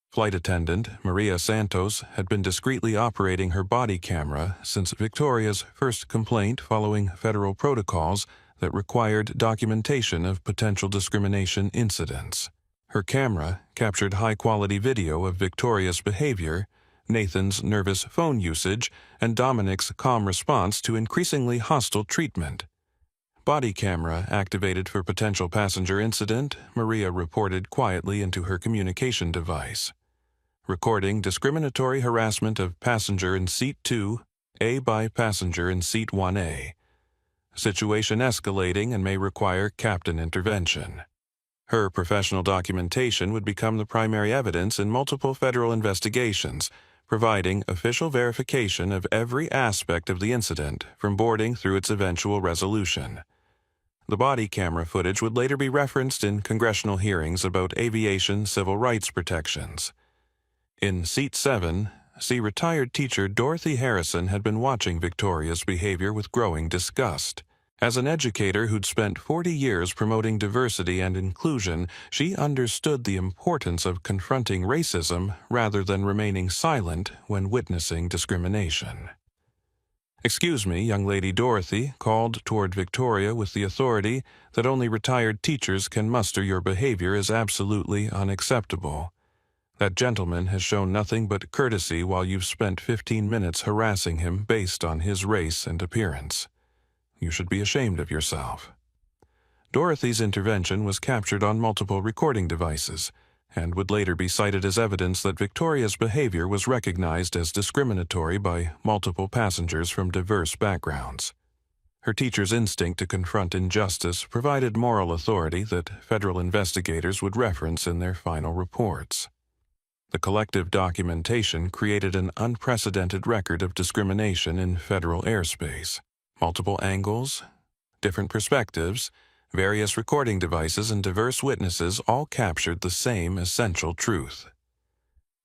Flight attendant Maria Santos had been discreetly operating her body camera since Victoria's first complaint following federal protocols that required documentation of potential discrimination incidents. Her camera captured high-quality video of Victoria's behavior, Nathan's nervous phone usage, and Dominic's calm response to increasingly hostile treatment. Body camera activated for potential passenger incident, Maria reported quietly into her communication device. Recording discriminatory harassment of passenger in Seat 2A by passenger in Seat 1A. Situation escalating and may require captain intervention. Her professional documentation would become the primary evidence in multiple federal investigations, providing official verification of every aspect of the incident from boarding through its eventual resolution. The body camera footage would later be referenced in congressional hearings about aviation civil rights protections. In Seat 7, retired teacher Dorothy Harrison had been watching Victoria's behavior with growing disgust. As an educator who'd spent 40 years promoting diversity and inclusion, she understood the importance of confronting racism rather than remaining silent when witnessing discrimination. "Excuse me, young lady," Dorothy called toward Victoria with the authority that only retired teachers can muster. "Your behavior is absolutely unacceptable. That gentleman has shown nothing but courtesy while you've spent 15 minutes harassing him based on his race and appearance. You should be ashamed of yourself." Dorothy's intervention was captured on multiple recording devices and would later be cited as evidence that Victoria's behavior was recognized as discriminatory by multiple passengers from diverse backgrounds. Her teacher's instinct to confront injustice provided moral authority that federal investigators would reference in their final reports. The collective documentation created an unprecedented record of discrimination in federal airspace. Multiple angles, different perspectives, various recording devices, and diverse witnesses all captured the same essential truth.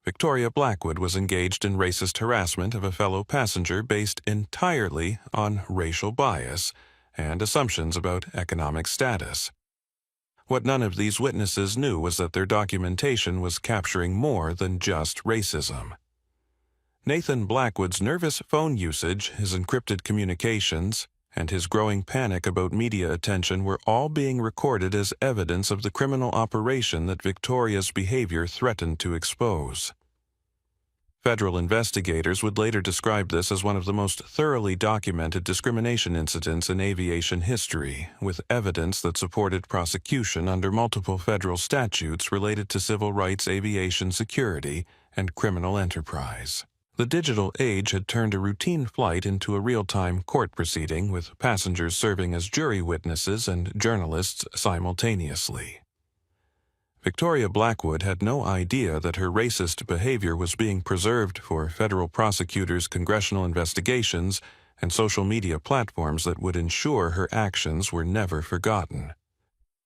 Victoria Blackwood was engaged in racist harassment of a fellow passenger based entirely on racial bias and assumptions about economic status. What none of these witnesses knew was that their documentation was capturing more than just racism. Nathan Blackwood's nervous phone usage, his encrypted communications, and his growing panic about media attention were all being recorded as evidence of the criminal operation that Victoria's behavior threatened to expose. Federal investigators would later describe this as one of the most thoroughly documented discrimination incidents in aviation history, with evidence that supported prosecution under multiple federal statutes related to civil rights, aviation security, and criminal enterprise. The digital age had turned a routine flight into a real-time court proceeding, with passengers serving as jury witnesses and journalists simultaneously. Victoria Blackwood had no idea that her racist behavior was being preserved for federal prosecutors' congressional investigations and social media platforms that would ensure her actions were never forgotten.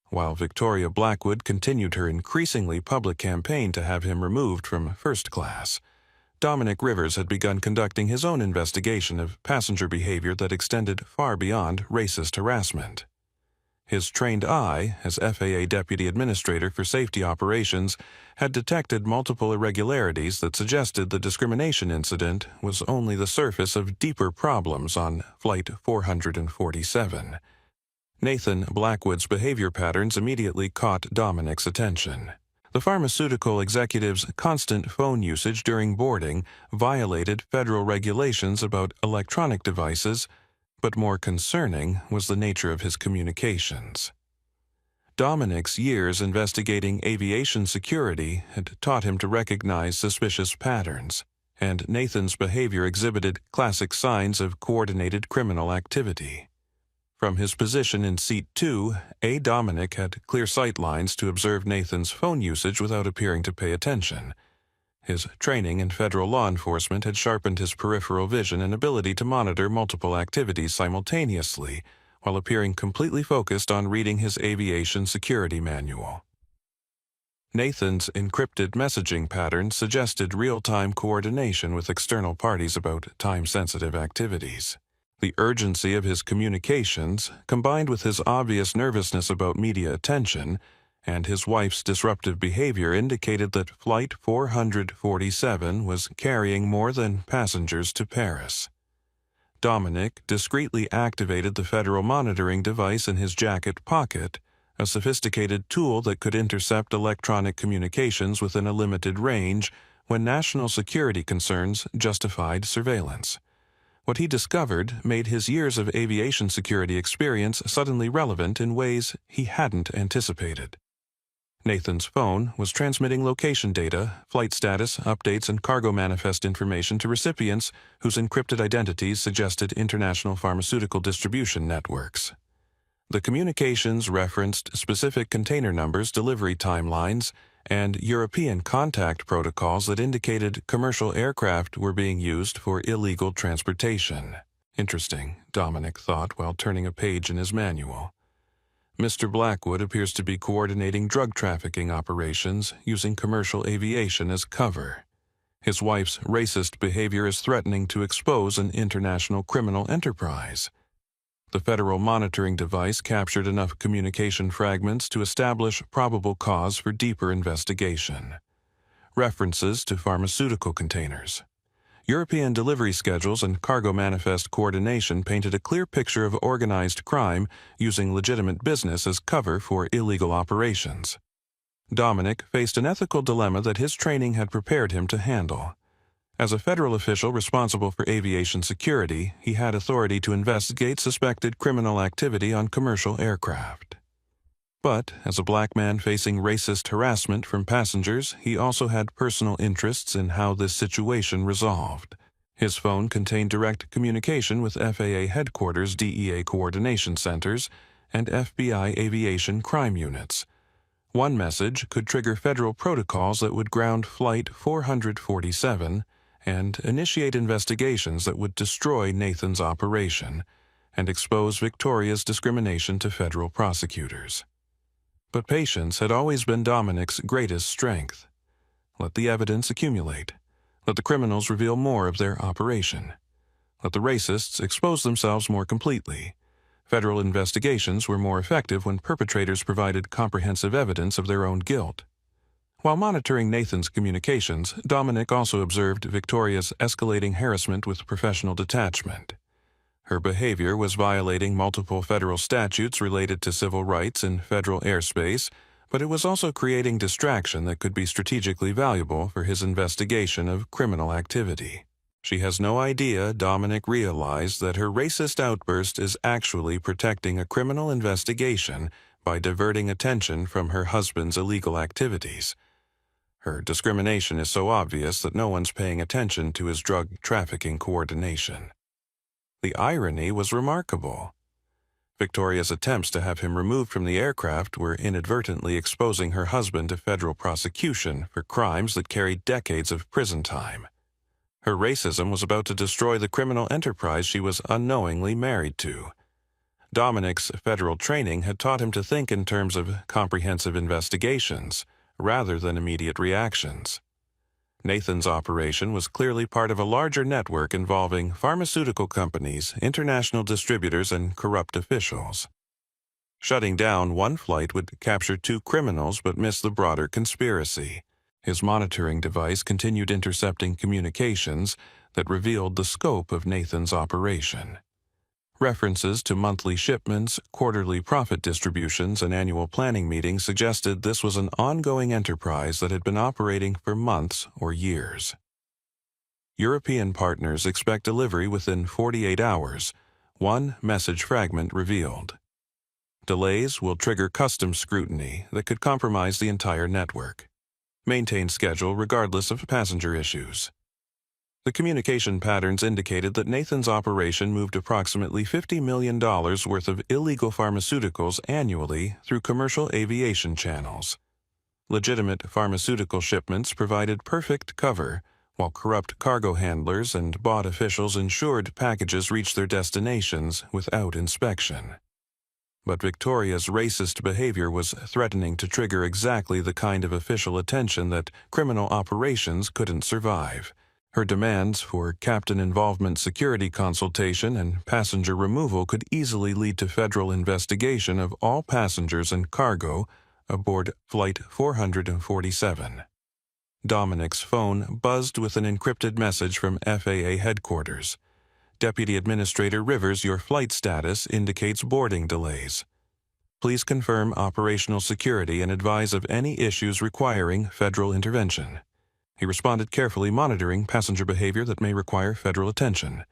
While Victoria Blackwood continued her increasingly public campaign to have him removed from first class, Dominic Rivers had begun conducting his own investigation of passenger behavior that extended far beyond racist harassment. His trained eye, as FAA Deputy Administrator for Safety Operations, had detected multiple irregularities that suggested the discrimination incident was only the surface of deeper problems on Flight 447. Nathan Blackwood's behavior patterns immediately caught Dominic's attention. The pharmaceutical executive's constant phone usage during boarding violated federal regulations about electronic devices, But more concerning was the nature of his communications. Dominic's years investigating aviation security had taught him to recognize suspicious patterns, and Nathan's behavior exhibited classic signs of coordinated criminal activity. From his position in Seat 2, Dominic had clear sight lines to observe Nathan's phone usage without appearing to pay attention. His training in federal law enforcement had sharpened his peripheral vision and ability to monitor multiple activities simultaneously, while appearing completely focused on reading his aviation security manual. Nathan's encrypted messaging patterns suggested real-time coordination with external parties about time-sensitive activities. The urgency of his communications, combined with his obvious nervousness about media attention, and his wife's disruptive behavior indicated that Flight 447 was carrying more than passengers to Paris. Dominic discreetly activated the federal monitoring device in his jacket pocket, a sophisticated tool that could intercept electronic communications within a limited range when national security concerns justified surveillance. What he discovered made his years of aviation security experience suddenly relevant in ways he hadn't anticipated. Nathan's phone was transmitting location data, flight status, updates, and cargo manifest information to recipients whose encrypted identities suggested international pharmaceutical distribution networks. The communications referenced specific container numbers, delivery timelines, and European contact protocols that indicated commercial aircraft were being used for illegal transportation. Interesting, Dominic thought while turning a page in his manual. Mr. Blackwood appears to be coordinating drug trafficking operations using commercial aviation as cover. His wife's racist behavior is threatening to expose an international criminal enterprise. The federal monitoring device captured enough communication fragments to establish probable cause for deeper investigation. References to pharmaceutical containers. European delivery schedules and cargo manifest coordination painted a clear picture of organized crime using legitimate business as cover for illegal operations. Dominic faced an ethical dilemma that his training had prepared him to handle. As a federal official responsible for aviation security, he had authority to investigate suspected criminal activity on commercial aircraft. But, as a black man facing racist harassment from passengers, he also had personal interests in how this situation resolved. His phone contained direct communication with FAA headquarters DEA coordination centers and FBI aviation crime units. One message could trigger federal protocols that would ground Flight 447 and initiate investigations that would destroy Nathan's operation and expose Victoria's discrimination to federal prosecutors. But patience had always been Dominic's greatest strength. Let the evidence accumulate. Let the criminals reveal more of their operation. Let the racists expose themselves more completely. Federal investigations were more effective when perpetrators provided comprehensive evidence of their own guilt. While monitoring Nathan's communications, Dominic also observed Victoria's escalating harassment with professional detachment. Her behavior was violating multiple federal statutes related to civil rights in federal airspace, but it was also creating distraction that could be strategically valuable for his investigation of criminal activity. She has no idea Dominic realized that her racist outburst is actually protecting a criminal investigation by diverting attention from her husband's illegal activities. Her discrimination is so obvious that no one's paying attention to his drug trafficking coordination. The irony was remarkable. Victoria's attempts to have him removed from the aircraft were inadvertently exposing her husband to federal prosecution for crimes that carried decades of prison time. Her racism was about to destroy the criminal enterprise she was unknowingly married to. Dominic's federal training had taught him to think in terms of comprehensive investigations rather than immediate reactions. Nathan's operation was clearly part of a larger network involving pharmaceutical companies, international distributors, and corrupt officials. Shutting down one flight would capture two criminals but miss the broader conspiracy. His monitoring device continued intercepting communications that revealed the scope of Nathan's operation. References to monthly shipments, quarterly profit distributions, and annual planning meetings suggested this was an ongoing enterprise that had been operating for months or years. European partners expect delivery within 48 hours, one message fragment revealed. Delays will trigger custom scrutiny that could compromise the entire network. Maintain schedule regardless of passenger issues. The communication patterns indicated that Nathan's operation moved approximately $50 million worth of illegal pharmaceuticals annually through commercial aviation channels. Legitimate pharmaceutical shipments provided perfect cover, while corrupt cargo handlers and bought officials ensured packages reached their destinations without inspection. But Victoria's racist behavior was threatening to trigger exactly the kind of official attention that criminal operations couldn't survive. Her demands for captain involvement security consultation and passenger removal could easily lead to federal investigation of all passengers and cargo aboard Flight 447. Dominic's phone buzzed with an encrypted message from FAA headquarters. Deputy Administrator Rivers, your flight status indicates boarding delays. Please confirm operational security and advise of any issues requiring federal intervention. He responded, carefully monitoring passenger behavior that may require federal attention.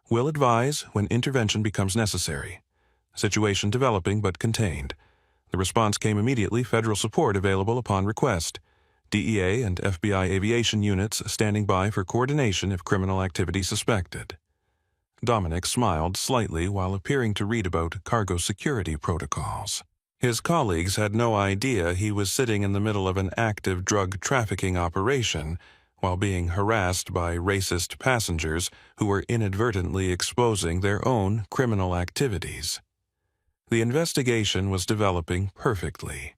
Will advise when intervention becomes necessary. Situation developing but contained. The response came immediately, federal support available upon request. DEA and FBI aviation units standing by for coordination if criminal activity suspected. Dominic smiled slightly while appearing to read about cargo security protocols. His colleagues had no idea he was sitting in the middle of an active drug trafficking operation while being harassed by racist passengers who were inadvertently exposing their own criminal activities. The investigation was developing perfectly.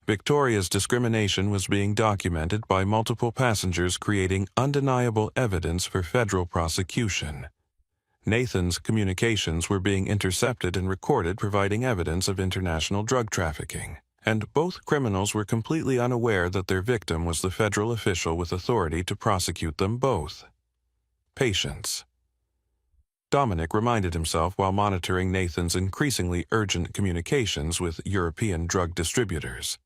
Victoria's discrimination was being documented by multiple passengers, creating undeniable evidence for federal prosecution. Nathan's communications were being intercepted and recorded, providing evidence of international drug trafficking, and both criminals were completely unaware that their victim was the federal official with authority to prosecute them both. Patience. Dominic reminded himself while monitoring Nathan's increasingly urgent communications with European drug distributors.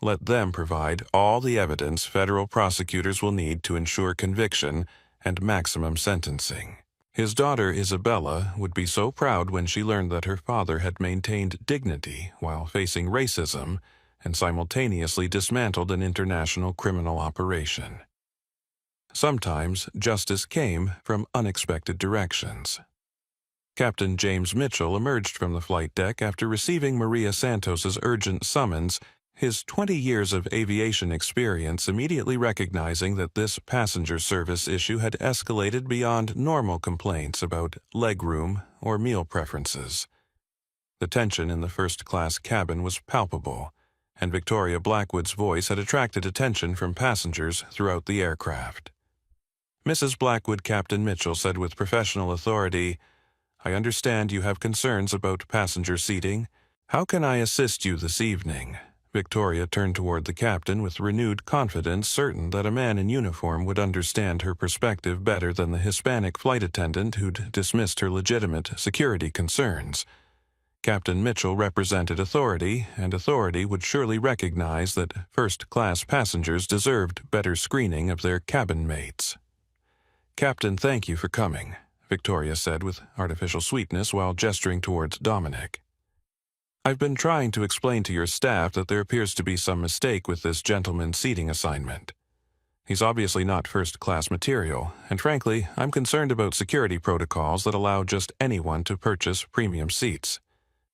Let them provide all the evidence federal prosecutors will need to ensure conviction and maximum sentencing. His daughter Isabella would be so proud when she learned that her father had maintained dignity while facing racism and simultaneously dismantled an international criminal operation. Sometimes justice came from unexpected directions. Captain James Mitchell emerged from the flight deck after receiving Maria Santos's urgent summons, his 20 years of aviation experience immediately recognizing that this passenger service issue had escalated beyond normal complaints about legroom or meal preferences. The tension in the first-class cabin was palpable, and Victoria Blackwood's voice had attracted attention from passengers throughout the aircraft. Mrs. Blackwood, Captain Mitchell said with professional authority, "I understand you have concerns about passenger seating. How can I assist you this evening?" Victoria turned toward the captain with renewed confidence, certain that a man in uniform would understand her perspective better than the Hispanic flight attendant who'd dismissed her legitimate security concerns. Captain Mitchell represented authority, and authority would surely recognize that first-class passengers deserved better screening of their cabin mates. "Captain, thank you for coming," Victoria said with artificial sweetness while gesturing towards Dominic. "I've been trying to explain to your staff that there appears to be some mistake with this gentleman's seating assignment. He's obviously not first-class material, and frankly, I'm concerned about security protocols that allow just anyone to purchase premium seats."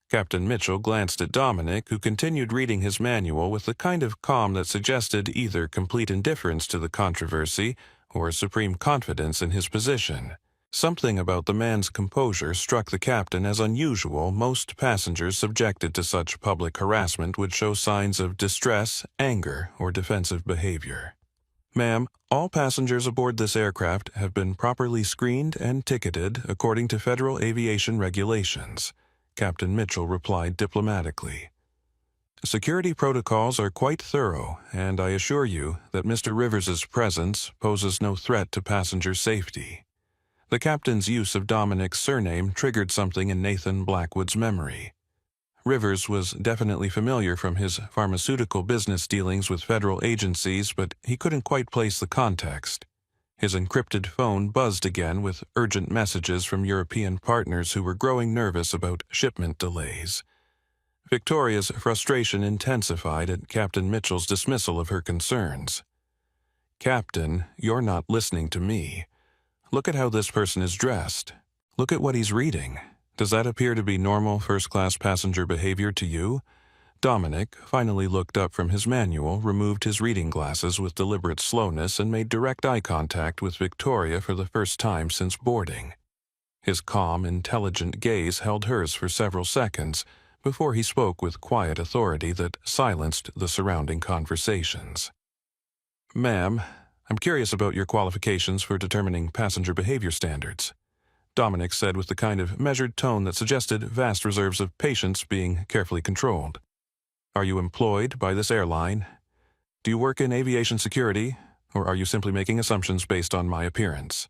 Captain Mitchell glanced at Dominic, who continued reading his manual with the kind of calm that suggested either complete indifference to the controversy or supreme confidence in his position. Something about the man's composure struck the captain as unusual. Most passengers subjected to such public harassment would show signs of distress, anger, or defensive behavior. "Ma'am, all passengers aboard this aircraft have been properly screened and ticketed according to federal aviation regulations," Captain Mitchell replied diplomatically. "Security protocols are quite thorough, and I assure you that Mr. Rivers's presence poses no threat to passenger safety." The captain's use of Dominic's surname triggered something in Nathan Blackwood's memory. Rivers was definitely familiar from his pharmaceutical business dealings with federal agencies, but he couldn't quite place the context. His encrypted phone buzzed again with urgent messages from European partners who were growing nervous about shipment delays. Victoria's frustration intensified at Captain Mitchell's dismissal of her concerns. "Captain, you're not listening to me. Look at how this person is dressed. Look at what he's reading. Does that appear to be normal first-class passenger behavior to you?" Dominic finally looked up from his manual, removed his reading glasses with deliberate slowness, and made direct eye contact with Victoria for the first time since boarding. His calm, intelligent gaze held hers for several seconds before he spoke with quiet authority that silenced the surrounding conversations. "Ma'am, I'm curious about your qualifications for determining passenger behavior standards," Dominic said with the kind of measured tone that suggested vast reserves of patience being carefully controlled. "Are you employed by this airline? Do you work in aviation security, or are you simply making assumptions based on my appearance?"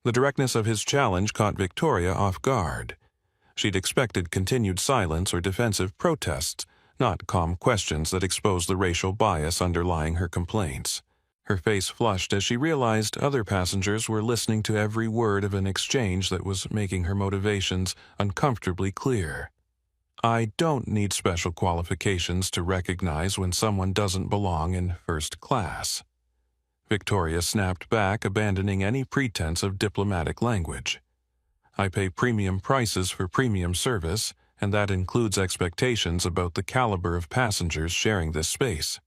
The directness of his challenge caught Victoria off guard. She'd expected continued silence or defensive protests, not calm questions that exposed the racial bias underlying her complaints. Her face flushed as she realized other passengers were listening to every word of an exchange that was making her motivations uncomfortably clear. "I don't need special qualifications to recognize when someone doesn't belong in first class." Victoria snapped back, abandoning any pretense of diplomatic language. "I pay premium prices for premium service, and that includes expectations about the caliber of passengers sharing this space."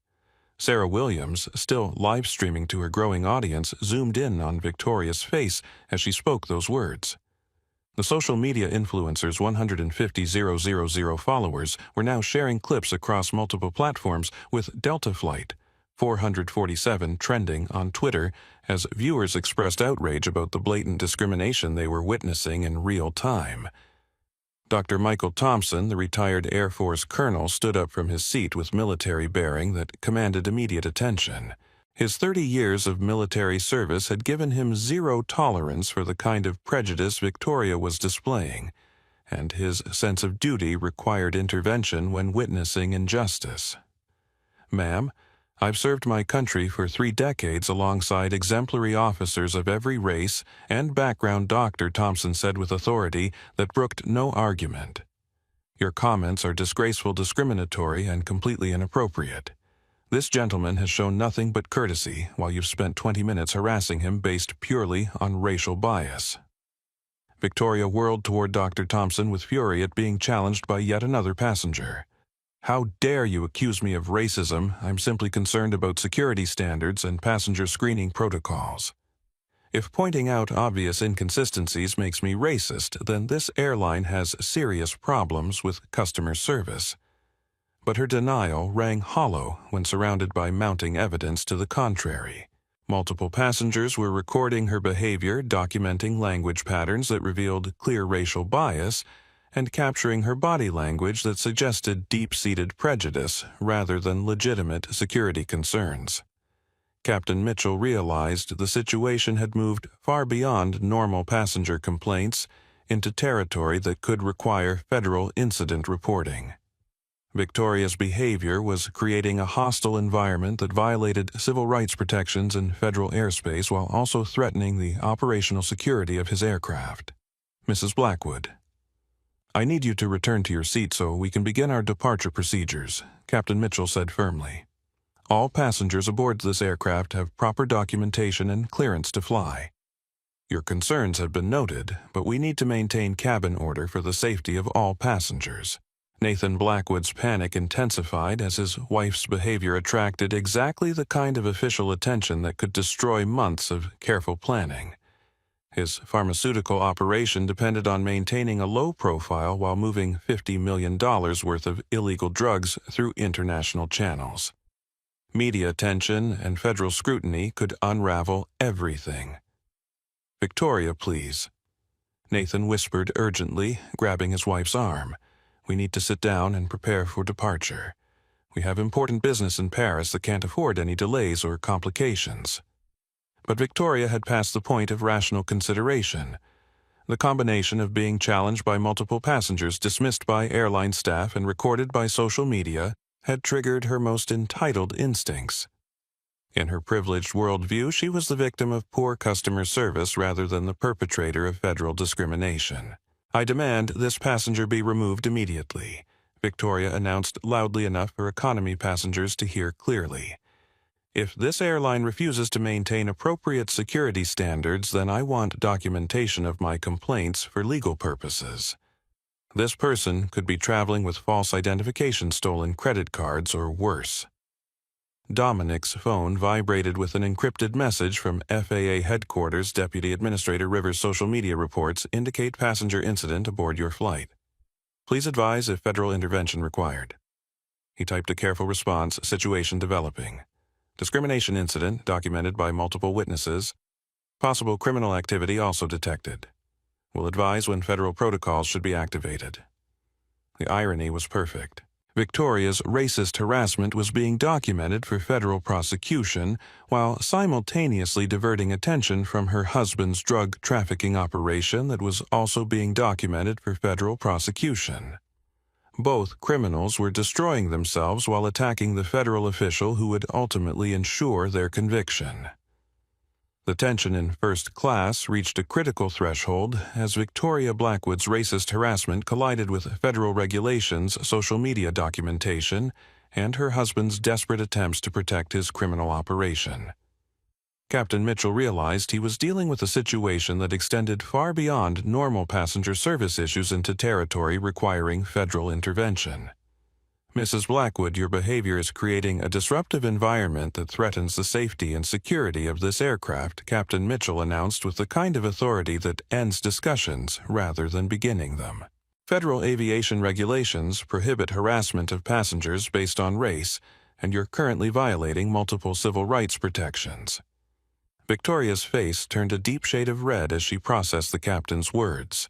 Sarah Williams, still live-streaming to her growing audience, zoomed in on Victoria's face as she spoke those words. The social media influencer's 150,000 followers were now sharing clips across multiple platforms, with Delta Flight 447 trending on Twitter as viewers expressed outrage about the blatant discrimination they were witnessing in real time. Dr. Michael Thompson, the retired Air Force colonel, stood up from his seat with military bearing that commanded immediate attention. His 30 years of military service had given him zero tolerance for the kind of prejudice Victoria was displaying, and his sense of duty required intervention when witnessing injustice. "Ma'am, I've served my country for 3 decades alongside exemplary officers of every race and background," Dr. Thompson said with authority that brooked no argument. "Your comments are disgraceful, discriminatory, and completely inappropriate. This gentleman has shown nothing but courtesy while you've spent 20 minutes harassing him based purely on racial bias." Victoria whirled toward Dr. Thompson with fury at being challenged by yet another passenger. "How dare you accuse me of racism? I'm simply concerned about security standards and passenger screening protocols. If pointing out obvious inconsistencies makes me racist, then this airline has serious problems with customer service." But her denial rang hollow when surrounded by mounting evidence to the contrary. Multiple passengers were recording her behavior, documenting language patterns that revealed clear racial bias, and capturing her body language that suggested deep-seated prejudice rather than legitimate security concerns. Captain Mitchell realized the situation had moved far beyond normal passenger complaints into territory that could require federal incident reporting. Victoria's behavior was creating a hostile environment that violated civil rights protections in federal airspace while also threatening the operational security of his aircraft. "Mrs. Blackwood, I need you to return to your seat so we can begin our departure procedures," Captain Mitchell said firmly. "All passengers aboard this aircraft have proper documentation and clearance to fly. Your concerns have been noted, but we need to maintain cabin order for the safety of all passengers." Nathan Blackwood's panic intensified as his wife's behavior attracted exactly the kind of official attention that could destroy months of careful planning. His pharmaceutical operation depended on maintaining a low profile while moving $50 million worth of illegal drugs through international channels. Media attention and federal scrutiny could unravel everything. "Victoria, please," Nathan whispered urgently, grabbing his wife's arm. "We need to sit down and prepare for departure. We have important business in Paris that can't afford any delays or complications." But Victoria had passed the point of rational consideration. The combination of being challenged by multiple passengers, dismissed by airline staff, and recorded by social media had triggered her most entitled instincts. In her privileged worldview, she was the victim of poor customer service rather than the perpetrator of federal discrimination. "I demand this passenger be removed immediately," Victoria announced loudly enough for economy passengers to hear clearly. "If this airline refuses to maintain appropriate security standards, then I want documentation of my complaints for legal purposes." This person could be traveling with false identification, stolen credit cards, or worse. Dominic's phone vibrated with an encrypted message from FAA headquarters. Deputy Administrator Rivers' social media reports indicate passenger incident aboard your flight. Please advise if federal intervention required. He typed a careful response, situation developing. Discrimination incident documented by multiple witnesses. Possible criminal activity also detected. Will advise when federal protocols should be activated. The irony was perfect. Victoria's racist harassment was being documented for federal prosecution while simultaneously diverting attention from her husband's drug trafficking operation that was also being documented for federal prosecution. Both criminals were destroying themselves while attacking the federal official who would ultimately ensure their conviction. The tension in first class reached a critical threshold as Victoria Blackwood's racist harassment collided with federal regulations, social media documentation, and her husband's desperate attempts to protect his criminal operation. Captain Mitchell realized he was dealing with a situation that extended far beyond normal passenger service issues into territory requiring federal intervention. "Mrs. Blackwood, your behavior is creating a disruptive environment that threatens the safety and security of this aircraft," Captain Mitchell announced with the kind of authority that ends discussions rather than beginning them. "Federal aviation regulations prohibit harassment of passengers based on race, and you're currently violating multiple civil rights protections." Victoria's face turned a deep shade of red as she processed the captain's words.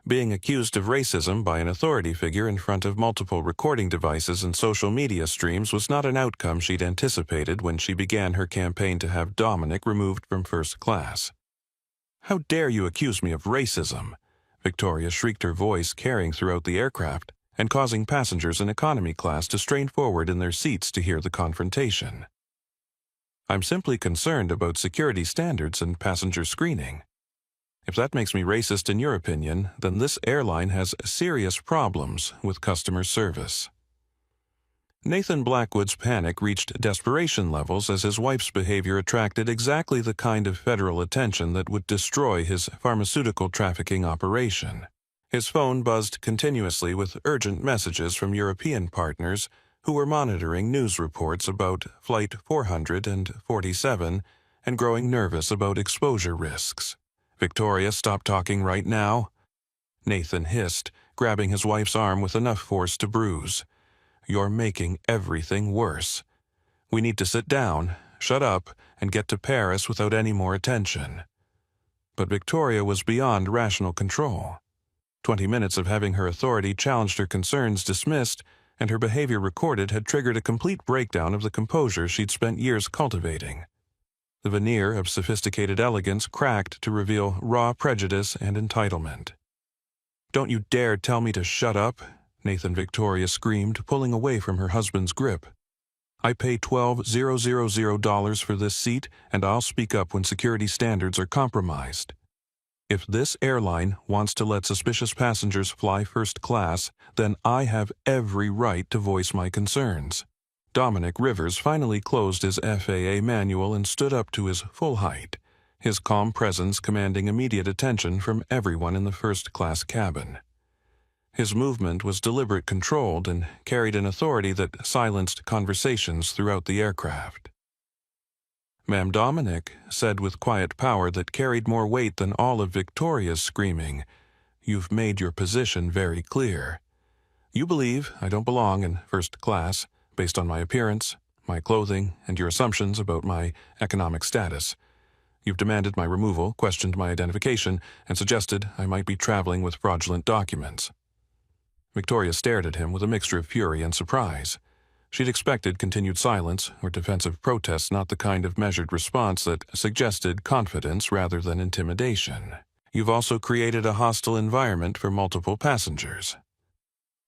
Being accused of racism by an authority figure in front of multiple recording devices and social media streams was not an outcome she'd anticipated when she began her campaign to have Dominic removed from first class. "How dare you accuse me of racism?" Victoria shrieked, her voice carrying throughout the aircraft and causing passengers in economy class to strain forward in their seats to hear the confrontation. "I'm simply concerned about security standards and passenger screening. If that makes me racist in your opinion, then this airline has serious problems with customer service." Nathan Blackwood's panic reached desperation levels as his wife's behavior attracted exactly the kind of federal attention that would destroy his pharmaceutical trafficking operation. His phone buzzed continuously with urgent messages from European partners who were monitoring news reports about Flight 447 and growing nervous about exposure risks. "Victoria, stop talking right now," Nathan hissed, grabbing his wife's arm with enough force to bruise. "You're making everything worse. We need to sit down, shut up, and get to Paris without any more attention." But Victoria was beyond rational control. 20 minutes of having her authority challenged, her concerns dismissed, and her behavior recorded had triggered a complete breakdown of the composure she'd spent years cultivating. The veneer of sophisticated elegance cracked to reveal raw prejudice and entitlement. "Don't you dare tell me to shut up," Nathan Victoria screamed, pulling away from her husband's grip. "I pay $12,000 for this seat, and I'll speak up when security standards are compromised. If this airline wants to let suspicious passengers fly first class, then I have every right to voice my concerns." Dominic Rivers finally closed his FAA manual and stood up to his full height, his calm presence commanding immediate attention from everyone in the first-class cabin. His movement was deliberate, controlled, and carried an authority that silenced conversations throughout the aircraft. "Ma'am," Dominic said with quiet power that carried more weight than all of Victoria's screaming, "you've made your position very clear. You believe I don't belong in first class, based on my appearance, my clothing, and your assumptions about my economic status. You've demanded my removal, questioned my identification, and suggested I might be traveling with fraudulent documents." Victoria stared at him with a mixture of fury and surprise. She'd expected continued silence or defensive protest, not the kind of measured response that suggested confidence rather than intimidation. "You've also created a hostile environment for multiple passengers."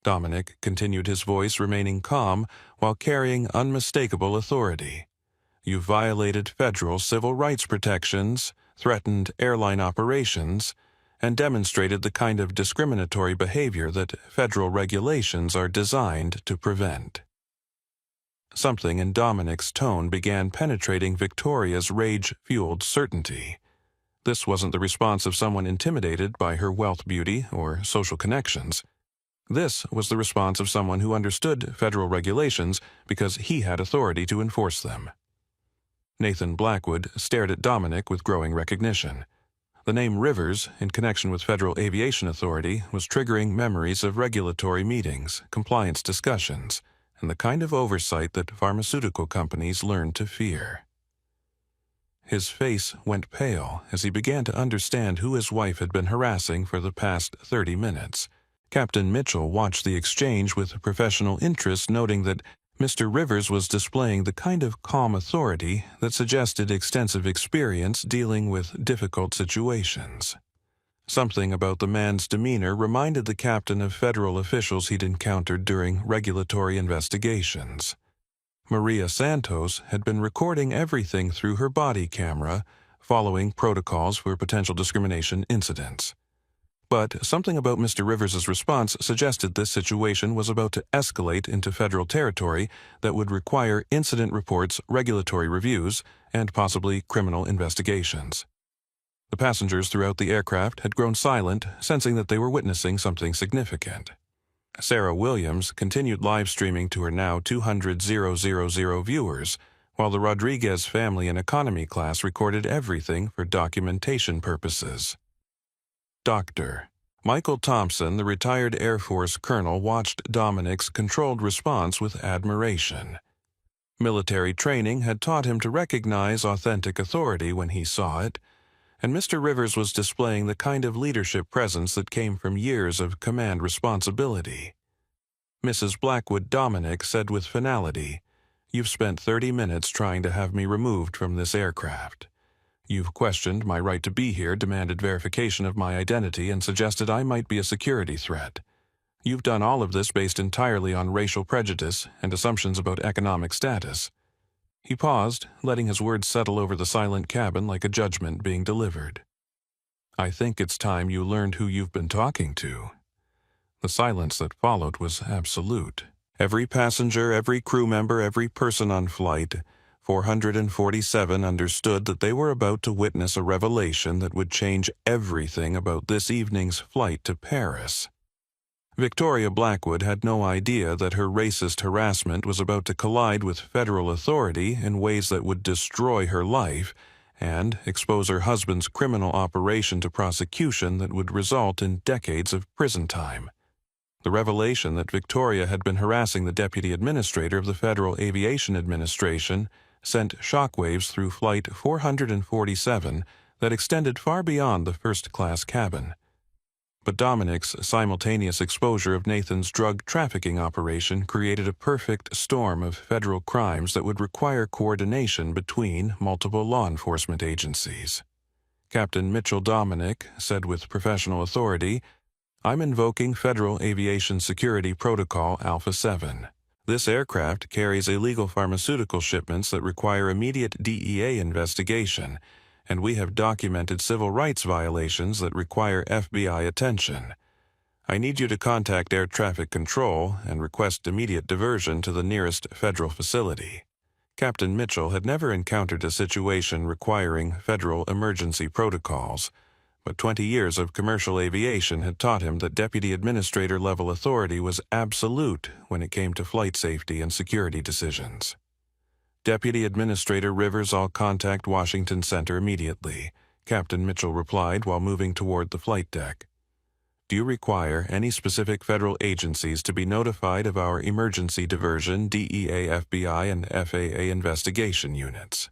Dominic continued, his voice remaining calm while carrying unmistakable authority. You violated federal civil rights protections, threatened airline operations, and demonstrated the kind of discriminatory behavior that federal regulations are designed to prevent. Something in Dominic's tone began penetrating Victoria's rage-fueled certainty. This wasn't the response of someone intimidated by her wealth, beauty, or social connections. This was the response of someone who understood federal regulations because he had authority to enforce them. Nathan Blackwood stared at Dominic with growing recognition. The name Rivers, in connection with Federal Aviation Authority, was triggering memories of regulatory meetings, compliance discussions, and the kind of oversight that pharmaceutical companies learned to fear. His face went pale as he began to understand who his wife had been harassing for the past 30 minutes. Captain Mitchell watched the exchange with professional interest, noting that Mr. Rivers was displaying the kind of calm authority that suggested extensive experience dealing with difficult situations. Something about the man's demeanor reminded the captain of federal officials he'd encountered during regulatory investigations. Maria Santos had been recording everything through her body camera, following protocols for potential discrimination incidents. But something about Mr. Rivers' response suggested this situation was about to escalate into federal territory that would require incident reports, regulatory reviews, and possibly criminal investigations. The passengers throughout the aircraft had grown silent, sensing that they were witnessing something significant. Sarah Williams continued live streaming to her now 200,000 viewers, while the Rodriguez family in economy class recorded everything for documentation purposes. Dr. Michael Thompson, the retired Air Force colonel, watched Dominic's controlled response with admiration. Military training had taught him to recognize authentic authority when he saw it, and Mr. Rivers was displaying the kind of leadership presence that came from years of command responsibility. Mrs. Blackwood Dominic said with finality, "You've spent 30 minutes trying to have me removed from this aircraft. You've questioned my right to be here, demanded verification of my identity, and suggested I might be a security threat. You've done all of this based entirely on racial prejudice and assumptions about economic status." He paused, letting his words settle over the silent cabin like a judgment being delivered. "I think it's time you learned who you've been talking to." The silence that followed was absolute. Every passenger, every crew member, every person on flight 447 understood that they were about to witness a revelation that would change everything about this evening's flight to Paris. Victoria Blackwood had no idea that her racist harassment was about to collide with federal authority in ways that would destroy her life and expose her husband's criminal operation to prosecution that would result in decades of prison time. The revelation that Victoria had been harassing the deputy administrator of the Federal Aviation Administration sent shockwaves through Flight 447 that extended far beyond the first-class cabin. But Dominic's simultaneous exposure of Nathan's drug trafficking operation created a perfect storm of federal crimes that would require coordination between multiple law enforcement agencies. Captain Mitchell Dominic said with professional authority, "I'm invoking Federal Aviation Security Protocol Alpha 7. This aircraft carries illegal pharmaceutical shipments that require immediate DEA investigation, and we have documented civil rights violations that require FBI attention. I need you to contact Air Traffic Control and request immediate diversion to the nearest federal facility." Captain Mitchell had never encountered a situation requiring federal emergency protocols, but 20 years of commercial aviation had taught him that deputy administrator-level authority was absolute when it came to flight safety and security decisions. "Deputy Administrator Rivers, I'll contact Washington Center immediately," Captain Mitchell replied while moving toward the flight deck. "Do you require any specific federal agencies to be notified of our emergency diversion, DEA, FBI, and FAA investigation units?"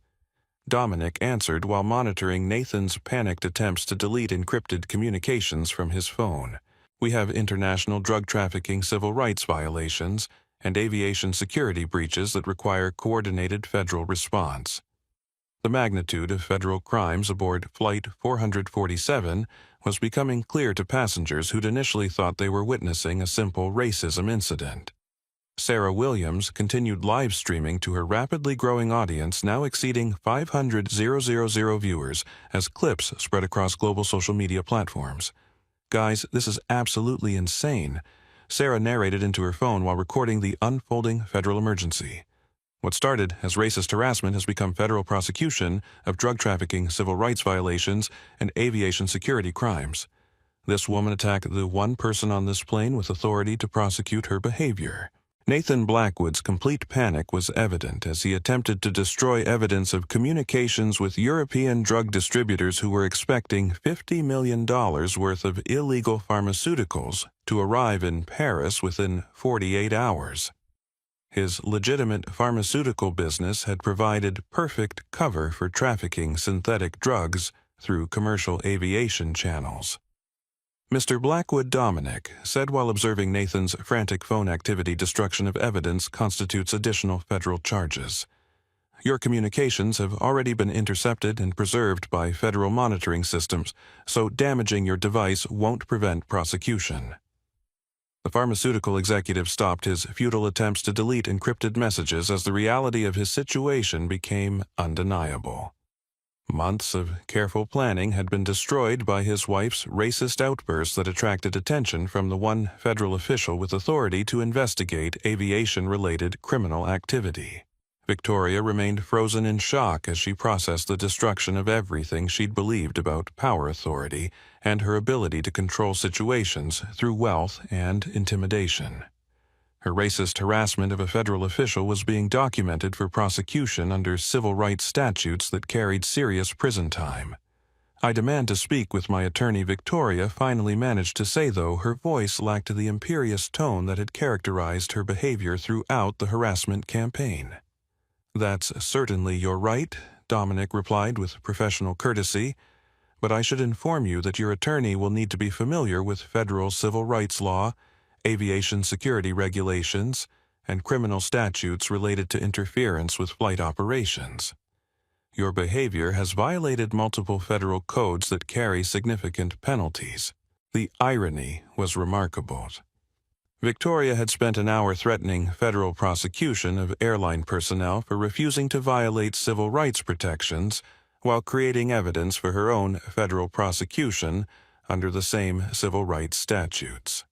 Dominic answered while monitoring Nathan's panicked attempts to delete encrypted communications from his phone. "We have international drug trafficking civil rights violations and aviation security breaches that require coordinated federal response." The magnitude of federal crimes aboard Flight 447 was becoming clear to passengers who'd initially thought they were witnessing a simple racism incident. Sarah Williams continued live streaming to her rapidly growing audience, now exceeding 500,000 viewers, as clips spread across global social media platforms. "Guys, this is absolutely insane," Sarah narrated into her phone while recording the unfolding federal emergency. What started as racist harassment has become federal prosecution of drug trafficking, civil rights violations, and aviation security crimes. This woman attacked the one person on this plane with authority to prosecute her behavior. Nathan Blackwood's complete panic was evident as he attempted to destroy evidence of communications with European drug distributors who were expecting $50 million worth of illegal pharmaceuticals to arrive in Paris within 48 hours. His legitimate pharmaceutical business had provided perfect cover for trafficking synthetic drugs through commercial aviation channels. Mr. Blackwood Dominic said while observing Nathan's frantic phone activity, destruction of evidence constitutes additional federal charges. "Your communications have already been intercepted and preserved by federal monitoring systems, so damaging your device won't prevent prosecution." The pharmaceutical executive stopped his futile attempts to delete encrypted messages as the reality of his situation became undeniable. Months of careful planning had been destroyed by his wife's racist outbursts that attracted attention from the one federal official with authority to investigate aviation-related criminal activity. Victoria remained frozen in shock as she processed the destruction of everything she'd believed about power authority and her ability to control situations through wealth and intimidation. Her racist harassment of a federal official was being documented for prosecution under civil rights statutes that carried serious prison time. "I demand to speak with my attorney," Victoria finally managed to say, though her voice lacked the imperious tone that had characterized her behavior throughout the harassment campaign. "That's certainly your right," Dominic replied with professional courtesy, "but I should inform you that your attorney will need to be familiar with federal civil rights law, aviation security regulations, and criminal statutes related to interference with flight operations. Your behavior has violated multiple federal codes that carry significant penalties." The irony was remarkable. Victoria had spent an hour threatening federal prosecution of airline personnel for refusing to violate civil rights protections while creating evidence for her own federal prosecution under the same civil rights statutes.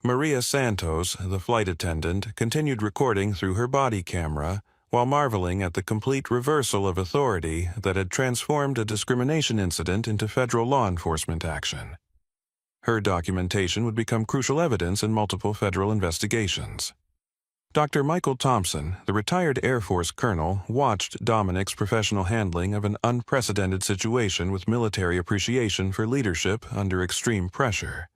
Maria Santos, the flight attendant, continued recording through her body camera while marveling at the complete reversal of authority that had transformed a discrimination incident into federal law enforcement action. Her documentation would become crucial evidence in multiple federal investigations. Dr. Michael Thompson, the retired Air Force colonel, watched Dominic's professional handling of an unprecedented situation with military appreciation for leadership under extreme pressure.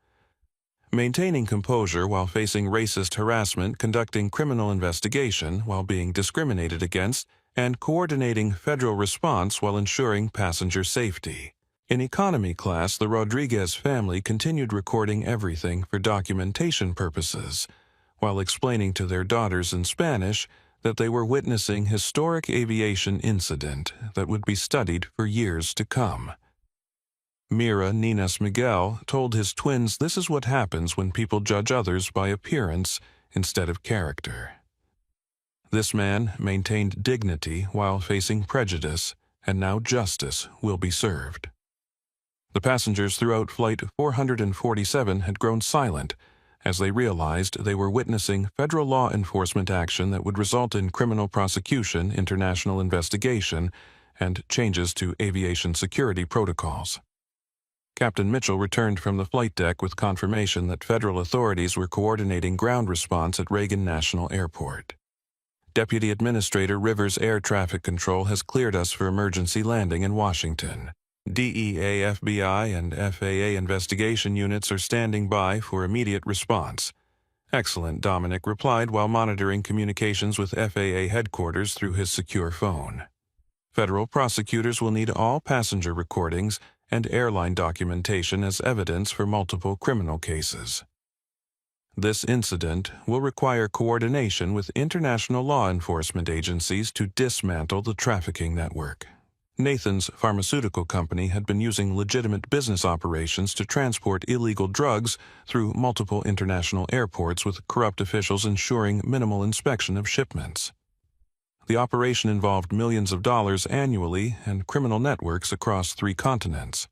Maintaining composure while facing racist harassment, conducting criminal investigation while being discriminated against, and coordinating federal response while ensuring passenger safety. In economy class, the Rodriguez family continued recording everything for documentation purposes, while explaining to their daughters in Spanish that they were witnessing historic aviation incident that would be studied for years to come. Mira Ninas Miguel told his twins this is what happens when people judge others by appearance instead of character. This man maintained dignity while facing prejudice, and now justice will be served. The passengers throughout Flight 447 had grown silent as they realized they were witnessing federal law enforcement action that would result in criminal prosecution, international investigation, and changes to aviation security protocols. Captain Mitchell returned from the flight deck with confirmation that federal authorities were coordinating ground response at Reagan National Airport. Deputy Administrator Rivers Air Traffic Control has cleared us for emergency landing in Washington. DEA, FBI, and FAA investigation units are standing by for immediate response. "Excellent," Dominic replied while monitoring communications with FAA headquarters through his secure phone. Federal prosecutors will need all passenger recordings and airline documentation as evidence for multiple criminal cases. This incident will require coordination with international law enforcement agencies to dismantle the trafficking network. Nathan's pharmaceutical company had been using legitimate business operations to transport illegal drugs through multiple international airports, with corrupt officials ensuring minimal inspection of shipments. The operation involved millions of dollars annually and criminal networks across 3 continents.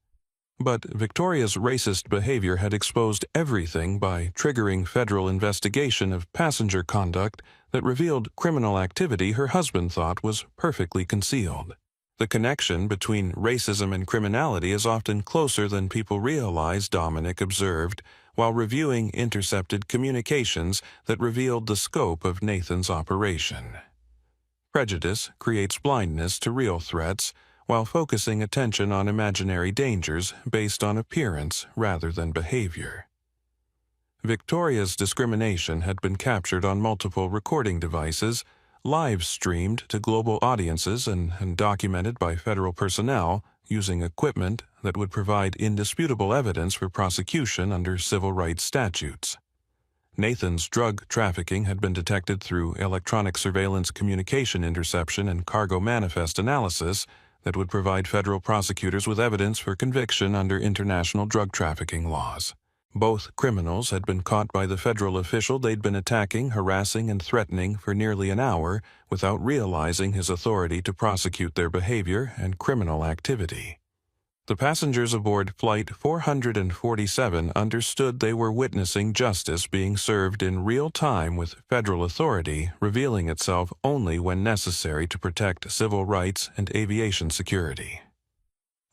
But Victoria's racist behavior had exposed everything by triggering federal investigation of passenger conduct that revealed criminal activity her husband thought was perfectly concealed. The connection between racism and criminality is often closer than people realize, Dominic observed, while reviewing intercepted communications that revealed the scope of Nathan's operation. Prejudice creates blindness to real threats, while focusing attention on imaginary dangers based on appearance rather than behavior. Victoria's discrimination had been captured on multiple recording devices, live-streamed to global audiences and documented by federal personnel using equipment that would provide indisputable evidence for prosecution under civil rights statutes. Nathan's drug trafficking had been detected through electronic surveillance communication interception and cargo manifest analysis that would provide federal prosecutors with evidence for conviction under international drug trafficking laws. Both criminals had been caught by the federal official they'd been attacking, harassing, and threatening for nearly an hour without realizing his authority to prosecute their behavior and criminal activity. The passengers aboard Flight 447 understood they were witnessing justice being served in real time, with federal authority revealing itself only when necessary to protect civil rights and aviation security.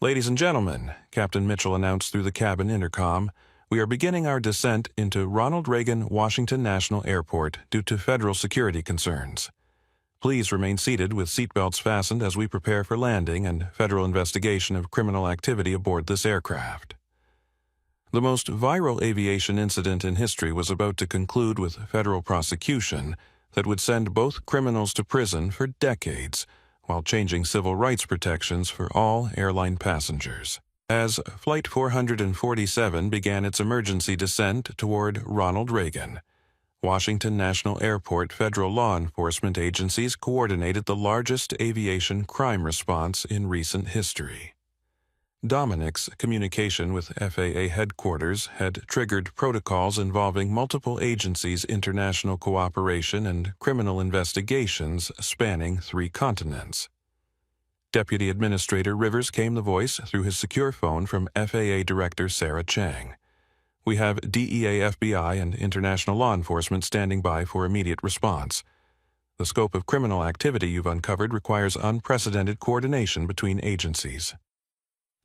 "Ladies and gentlemen," Captain Mitchell announced through the cabin intercom, "we are beginning our descent into Ronald Reagan Washington National Airport due to federal security concerns. Please remain seated with seatbelts fastened as we prepare for landing and federal investigation of criminal activity aboard this aircraft." The most viral aviation incident in history was about to conclude with federal prosecution that would send both criminals to prison for decades, while changing civil rights protections for all airline passengers. As Flight 447 began its emergency descent toward Ronald Reagan, Washington National Airport federal law enforcement agencies coordinated the largest aviation crime response in recent history. Dominic's communication with FAA headquarters had triggered protocols involving multiple agencies' international cooperation and criminal investigations spanning 3 continents. Deputy Administrator Rivers came the voice through his secure phone from FAA Director Sarah Chang. "We have DEA, FBI, and international law enforcement standing by for immediate response. The scope of criminal activity you've uncovered requires unprecedented coordination between agencies."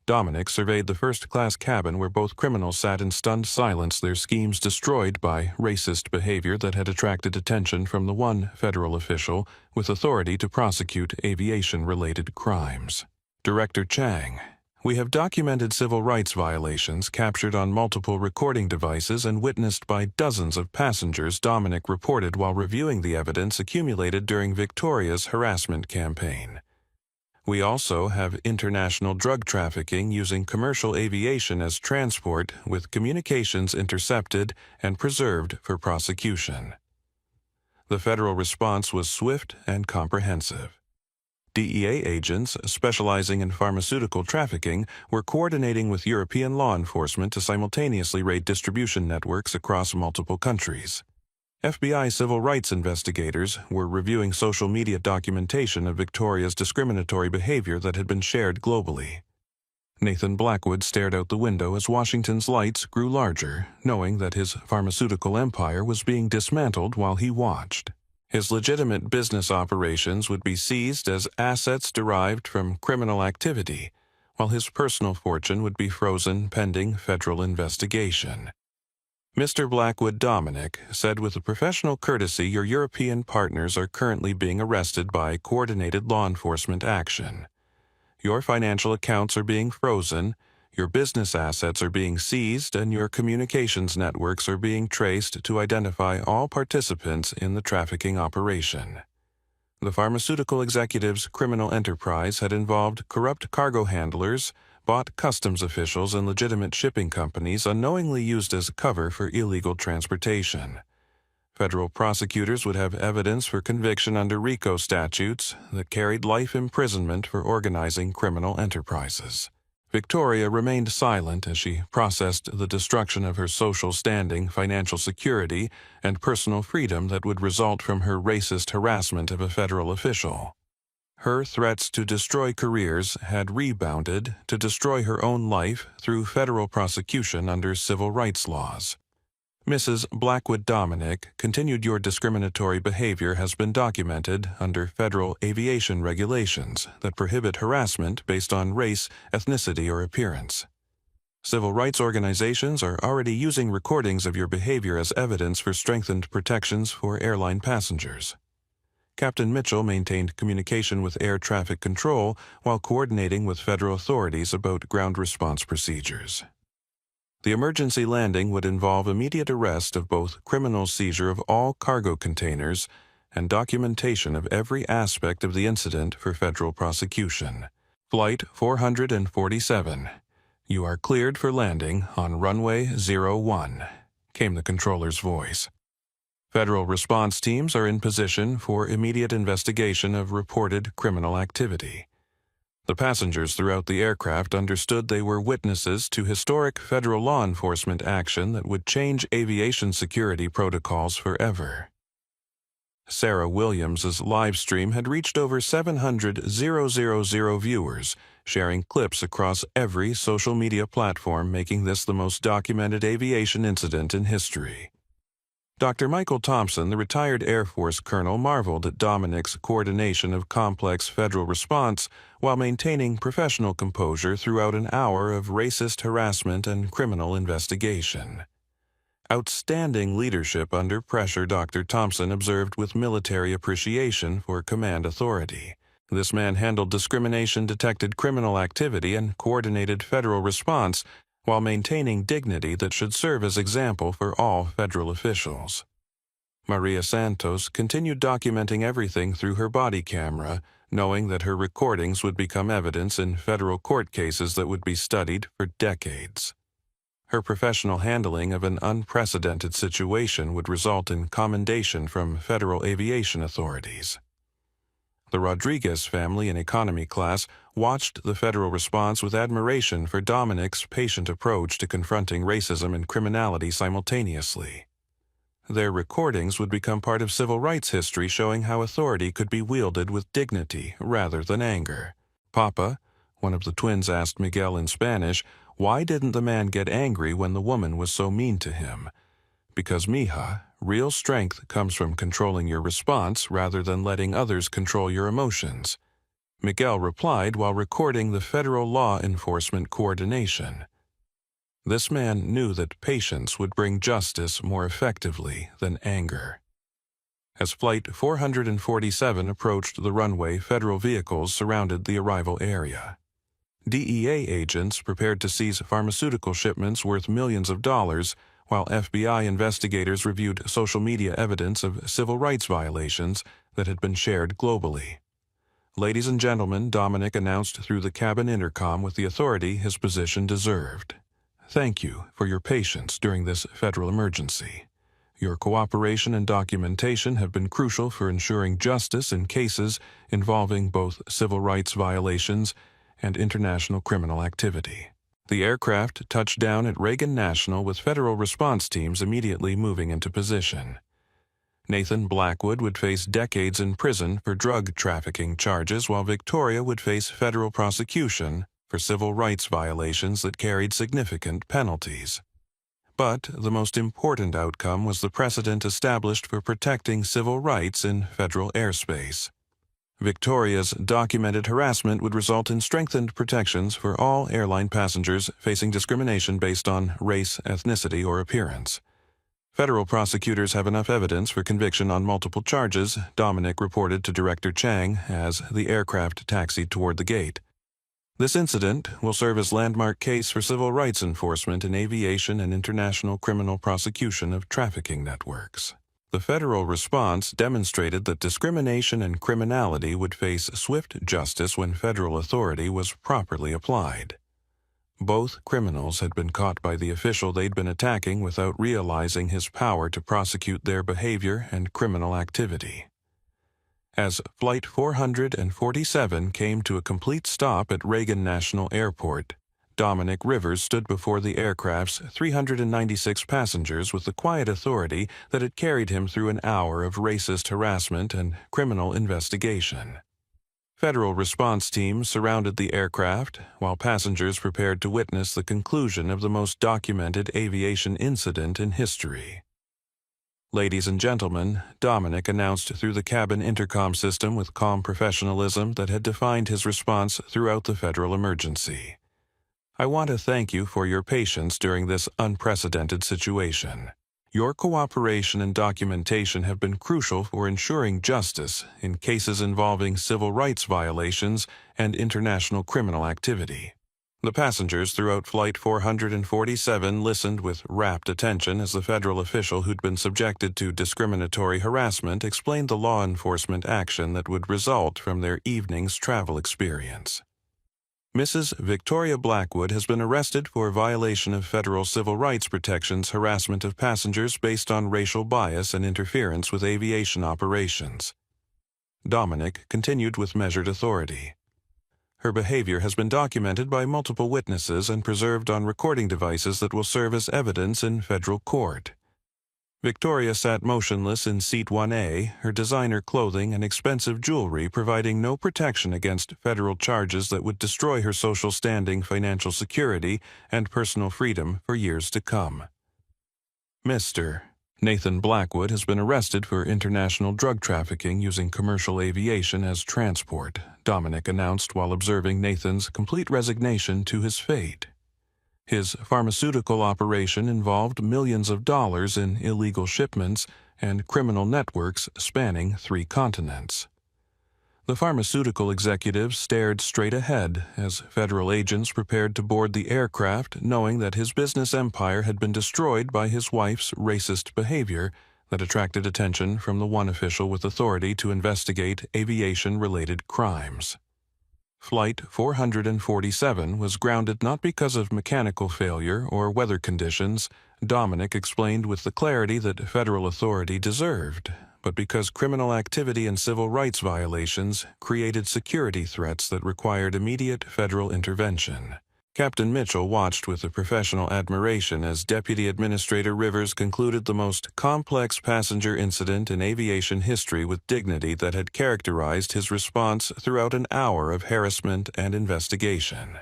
Dominic surveyed the first-class cabin where both criminals sat in stunned silence, their schemes destroyed by racist behavior that had attracted attention from the one federal official with authority to prosecute aviation-related crimes. Director Chang, "We have documented civil rights violations captured on multiple recording devices and witnessed by dozens of passengers," Dominic reported while reviewing the evidence accumulated during Victoria's harassment campaign. "We also have international drug trafficking using commercial aviation as transport, with communications intercepted and preserved for prosecution." The federal response was swift and comprehensive. DEA agents specializing in pharmaceutical trafficking were coordinating with European law enforcement to simultaneously raid distribution networks across multiple countries. FBI civil rights investigators were reviewing social media documentation of Victoria's discriminatory behavior that had been shared globally. Nathan Blackwood stared out the window as Washington's lights grew larger, knowing that his pharmaceutical empire was being dismantled while he watched. His legitimate business operations would be seized as assets derived from criminal activity, while his personal fortune would be frozen pending federal investigation. "Mr. Blackwood," Dominic said with a professional courtesy, "your European partners are currently being arrested by coordinated law enforcement action. Your financial accounts are being frozen, your business assets are being seized, and your communications networks are being traced to identify all participants in the trafficking operation." The pharmaceutical executive's criminal enterprise had involved corrupt cargo handlers, bought customs officials, and legitimate shipping companies unknowingly used as cover for illegal transportation. Federal prosecutors would have evidence for conviction under RICO statutes that carried life imprisonment for organizing criminal enterprises. Victoria remained silent as she processed the destruction of her social standing, financial security, and personal freedom that would result from her racist harassment of a federal official. Her threats to destroy careers had rebounded to destroy her own life through federal prosecution under civil rights laws. Mrs. Blackwood Dominic continued your discriminatory behavior has been documented under federal aviation regulations that prohibit harassment based on race, ethnicity, or appearance. Civil rights organizations are already using recordings of your behavior as evidence for strengthened protections for airline passengers. Captain Mitchell maintained communication with air traffic control while coordinating with federal authorities about ground response procedures. The emergency landing would involve immediate arrest of both criminal seizure of all cargo containers and documentation of every aspect of the incident for federal prosecution. Flight 447. You are cleared for landing on runway 01, came the controller's voice. Federal response teams are in position for immediate investigation of reported criminal activity. The passengers throughout the aircraft understood they were witnesses to historic federal law enforcement action that would change aviation security protocols forever. Sarah Williams's live stream had reached over 700,000 viewers, sharing clips across every social media platform, making this the most documented aviation incident in history. Dr. Michael Thompson, the retired Air Force colonel, marveled at Dominic's coordination of complex federal response while maintaining professional composure throughout an hour of racist harassment and criminal investigation. Outstanding leadership under pressure, Dr. Thompson observed with military appreciation for command authority. This man handled discrimination, detected criminal activity, and coordinated federal response while maintaining dignity that should serve as example for all federal officials. Maria Santos continued documenting everything through her body camera, knowing that her recordings would become evidence in federal court cases that would be studied for decades. Her professional handling of an unprecedented situation would result in commendation from federal aviation authorities. The Rodriguez family in economy class watched the federal response with admiration for Dominic's patient approach to confronting racism and criminality simultaneously. Their recordings would become part of civil rights history, showing how authority could be wielded with dignity rather than anger. Papa, one of the twins asked Miguel in Spanish, why didn't the man get angry when the woman was so mean to him? Because, mija, real strength comes from controlling your response rather than letting others control your emotions. Miguel replied while recording the federal law enforcement coordination. This man knew that patience would bring justice more effectively than anger. As Flight 447 approached the runway, federal vehicles surrounded the arrival area. DEA agents prepared to seize pharmaceutical shipments worth millions of dollars, while FBI investigators reviewed social media evidence of civil rights violations that had been shared globally. Ladies and gentlemen, Dominic announced through the cabin intercom with the authority his position deserved. Thank you for your patience during this federal emergency. Your cooperation and documentation have been crucial for ensuring justice in cases involving both civil rights violations and international criminal activity. The aircraft touched down at Reagan National with federal response teams immediately moving into position. Nathan Blackwood would face decades in prison for drug trafficking charges, while Victoria would face federal prosecution for civil rights violations that carried significant penalties. But the most important outcome was the precedent established for protecting civil rights in federal airspace. Victoria's documented harassment would result in strengthened protections for all airline passengers facing discrimination based on race, ethnicity, or appearance. Federal prosecutors have enough evidence for conviction on multiple charges, Dominic reported to Director Chang as the aircraft taxied toward the gate. This incident will serve as landmark case for civil rights enforcement in aviation and international criminal prosecution of trafficking networks. The federal response demonstrated that discrimination and criminality would face swift justice when federal authority was properly applied. Both criminals had been caught by the official they'd been attacking without realizing his power to prosecute their behavior and criminal activity. As Flight 447 came to a complete stop at Reagan National Airport, Dominic Rivers stood before the aircraft's 396 passengers with the quiet authority that had carried him through an hour of racist harassment and criminal investigation. Federal response teams surrounded the aircraft, while passengers prepared to witness the conclusion of the most documented aviation incident in history. "Ladies and gentlemen," Dominic announced through the cabin intercom system with calm professionalism that had defined his response throughout the federal emergency. "I want to thank you for your patience during this unprecedented situation. Your cooperation and documentation have been crucial for ensuring justice in cases involving civil rights violations and international criminal activity." The passengers throughout Flight 447 listened with rapt attention as the federal official who'd been subjected to discriminatory harassment explained the law enforcement action that would result from their evening's travel experience. "Mrs. Victoria Blackwood has been arrested for violation of federal civil rights protections, harassment of passengers based on racial bias and interference with aviation operations." Dominic continued with measured authority. "Her behavior has been documented by multiple witnesses and preserved on recording devices that will serve as evidence in federal court. Victoria sat motionless in Seat 1A, her designer clothing and expensive jewelry providing no protection against federal charges that would destroy her social standing, financial security, and personal freedom for years to come. Mr. Nathan Blackwood has been arrested for international drug trafficking using commercial aviation as transport," Dominic announced while observing Nathan's complete resignation to his fate. His pharmaceutical operation involved millions of dollars in illegal shipments and criminal networks spanning 3 continents. The pharmaceutical executive stared straight ahead as federal agents prepared to board the aircraft, knowing that his business empire had been destroyed by his wife's racist behavior that attracted attention from the one official with authority to investigate aviation-related crimes. Flight 447 was grounded not because of mechanical failure or weather conditions, Dominic explained with the clarity that federal authority deserved, but because criminal activity and civil rights violations created security threats that required immediate federal intervention. Captain Mitchell watched with a professional admiration as Deputy Administrator Rivers concluded the most complex passenger incident in aviation history with dignity that had characterized his response throughout an hour of harassment and investigation.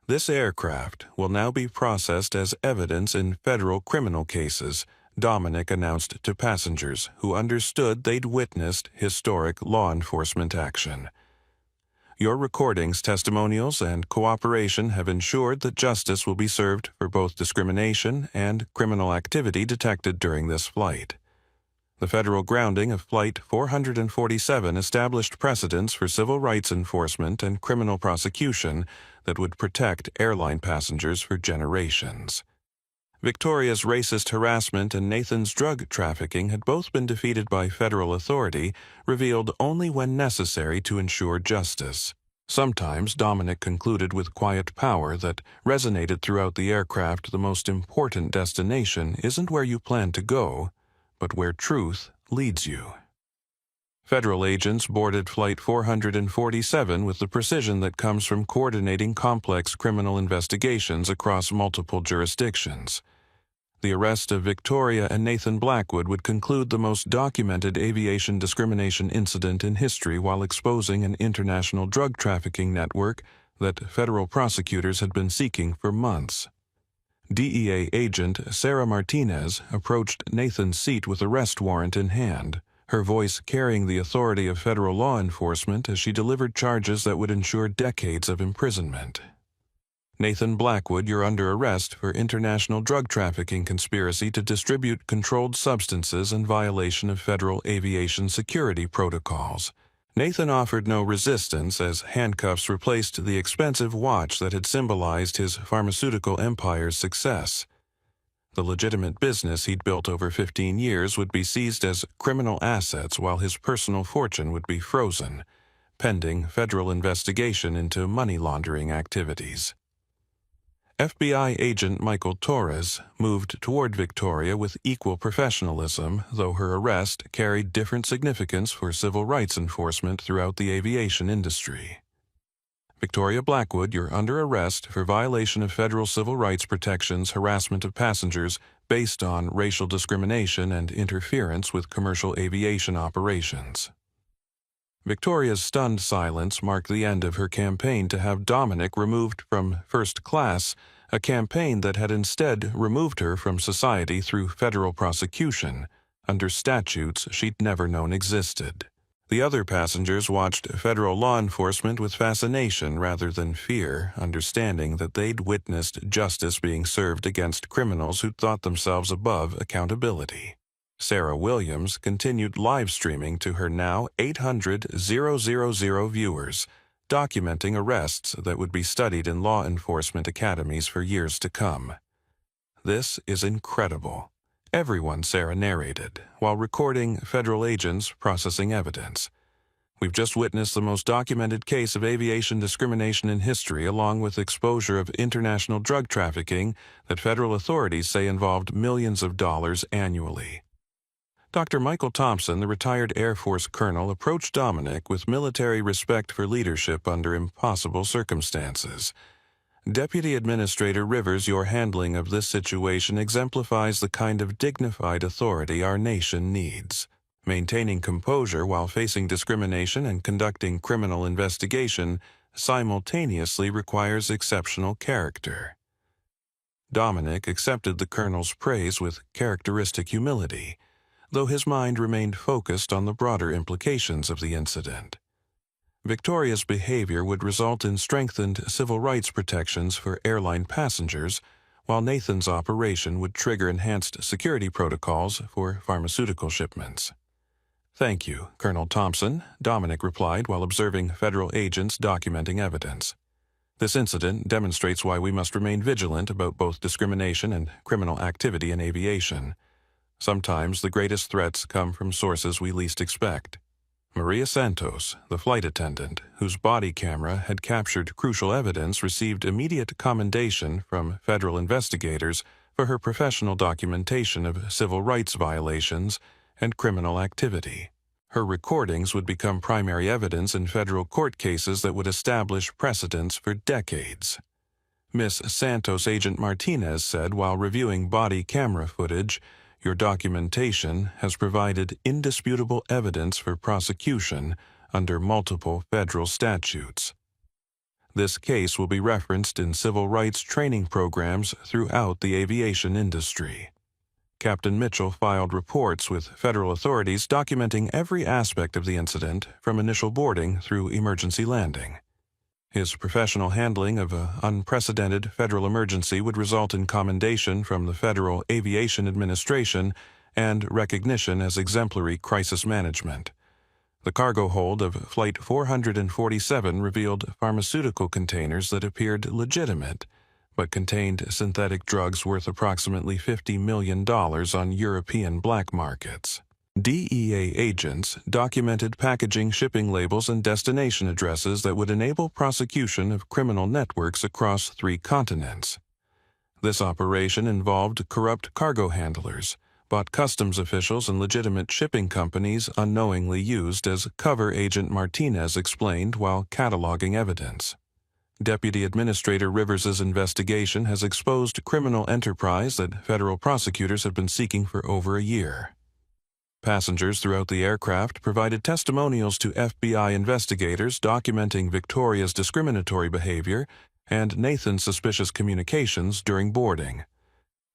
"This aircraft will now be processed as evidence in federal criminal cases," Dominic announced to passengers who understood they'd witnessed historic law enforcement action. "Your recordings, testimonials, and cooperation have ensured that justice will be served for both discrimination and criminal activity detected during this flight." The federal grounding of Flight 447 established precedents for civil rights enforcement and criminal prosecution that would protect airline passengers for generations. Victoria's racist harassment and Nathan's drug trafficking had both been defeated by federal authority, revealed only when necessary to ensure justice. Sometimes, Dominic concluded with quiet power that resonated throughout the aircraft, the most important destination isn't where you plan to go, but where truth leads you. Federal agents boarded Flight 447 with the precision that comes from coordinating complex criminal investigations across multiple jurisdictions. The arrest of Victoria and Nathan Blackwood would conclude the most documented aviation discrimination incident in history while exposing an international drug trafficking network that federal prosecutors had been seeking for months. DEA agent Sarah Martinez approached Nathan's seat with arrest warrant in hand, her voice carrying the authority of federal law enforcement as she delivered charges that would ensure decades of imprisonment. "Nathan Blackwood, you're under arrest for international drug trafficking conspiracy to distribute controlled substances in violation of federal aviation security protocols." Nathan offered no resistance as handcuffs replaced the expensive watch that had symbolized his pharmaceutical empire's success. The legitimate business he'd built over 15 years would be seized as criminal assets while his personal fortune would be frozen, pending federal investigation into money laundering activities. FBI agent Michael Torres moved toward Victoria with equal professionalism, though her arrest carried different significance for civil rights enforcement throughout the aviation industry. Victoria Blackwood, you're under arrest for violation of federal civil rights protections, harassment of passengers based on racial discrimination, and interference with commercial aviation operations. Victoria's stunned silence marked the end of her campaign to have Dominic removed from first class, a campaign that had instead removed her from society through federal prosecution, under statutes she'd never known existed. The other passengers watched federal law enforcement with fascination rather than fear, understanding that they'd witnessed justice being served against criminals who'd thought themselves above accountability. Sarah Williams continued live streaming to her now 800,000 viewers, documenting arrests that would be studied in law enforcement academies for years to come. "This is incredible," everyone, Sarah narrated, while recording federal agents processing evidence. "We've just witnessed the most documented case of aviation discrimination in history, along with exposure of international drug trafficking that federal authorities say involved millions of dollars annually." Dr. Michael Thompson, the retired Air Force colonel, approached Dominic with military respect for leadership under impossible circumstances. "Deputy Administrator Rivers, your handling of this situation exemplifies the kind of dignified authority our nation needs. Maintaining composure while facing discrimination and conducting criminal investigation simultaneously requires exceptional character." Dominic accepted the colonel's praise with characteristic humility, though his mind remained focused on the broader implications of the incident. Victoria's behavior would result in strengthened civil rights protections for airline passengers, while Nathan's operation would trigger enhanced security protocols for pharmaceutical shipments. "Thank you, Colonel Thompson," Dominic replied while observing federal agents documenting evidence. "This incident demonstrates why we must remain vigilant about both discrimination and criminal activity in aviation. Sometimes the greatest threats come from sources we least expect." Maria Santos, the flight attendant, whose body camera had captured crucial evidence, received immediate commendation from federal investigators for her professional documentation of civil rights violations and criminal activity. Her recordings would become primary evidence in federal court cases that would establish precedents for decades. Miss Santos, Agent Martinez said while reviewing body camera footage, "Your documentation has provided indisputable evidence for prosecution under multiple federal statutes. This case will be referenced in civil rights training programs throughout the aviation industry." Captain Mitchell filed reports with federal authorities documenting every aspect of the incident, from initial boarding through emergency landing. His professional handling of an unprecedented federal emergency would result in commendation from the Federal Aviation Administration and recognition as exemplary crisis management. The cargo hold of Flight 447 revealed pharmaceutical containers that appeared legitimate, but contained synthetic drugs worth approximately $50 million on European black markets. DEA agents documented packaging, shipping labels, and destination addresses that would enable prosecution of criminal networks across 3 continents. This operation involved corrupt cargo handlers, but customs officials and legitimate shipping companies unknowingly used as cover, Agent Martinez explained while cataloging evidence. Deputy Administrator Rivers' investigation has exposed criminal enterprise that federal prosecutors have been seeking for over a year. Passengers throughout the aircraft provided testimonials to FBI investigators documenting Victoria's discriminatory behavior and Nathan's suspicious communications during boarding.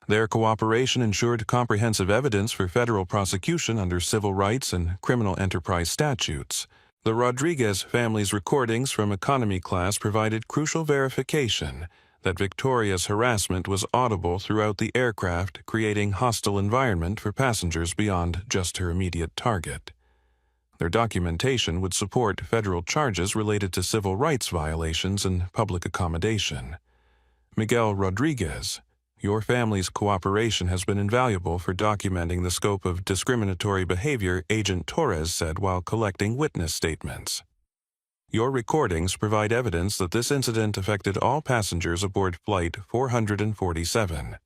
Their cooperation ensured comprehensive evidence for federal prosecution under civil rights and criminal enterprise statutes. The Rodriguez family's recordings from economy class provided crucial verification that Victoria's harassment was audible throughout the aircraft, creating hostile environment for passengers beyond just her immediate target. Their documentation would support federal charges related to civil rights violations and public accommodation. Miguel Rodriguez, your family's cooperation has been invaluable for documenting the scope of discriminatory behavior, Agent Torres said while collecting witness statements. Your recordings provide evidence that this incident affected all passengers aboard Flight 447.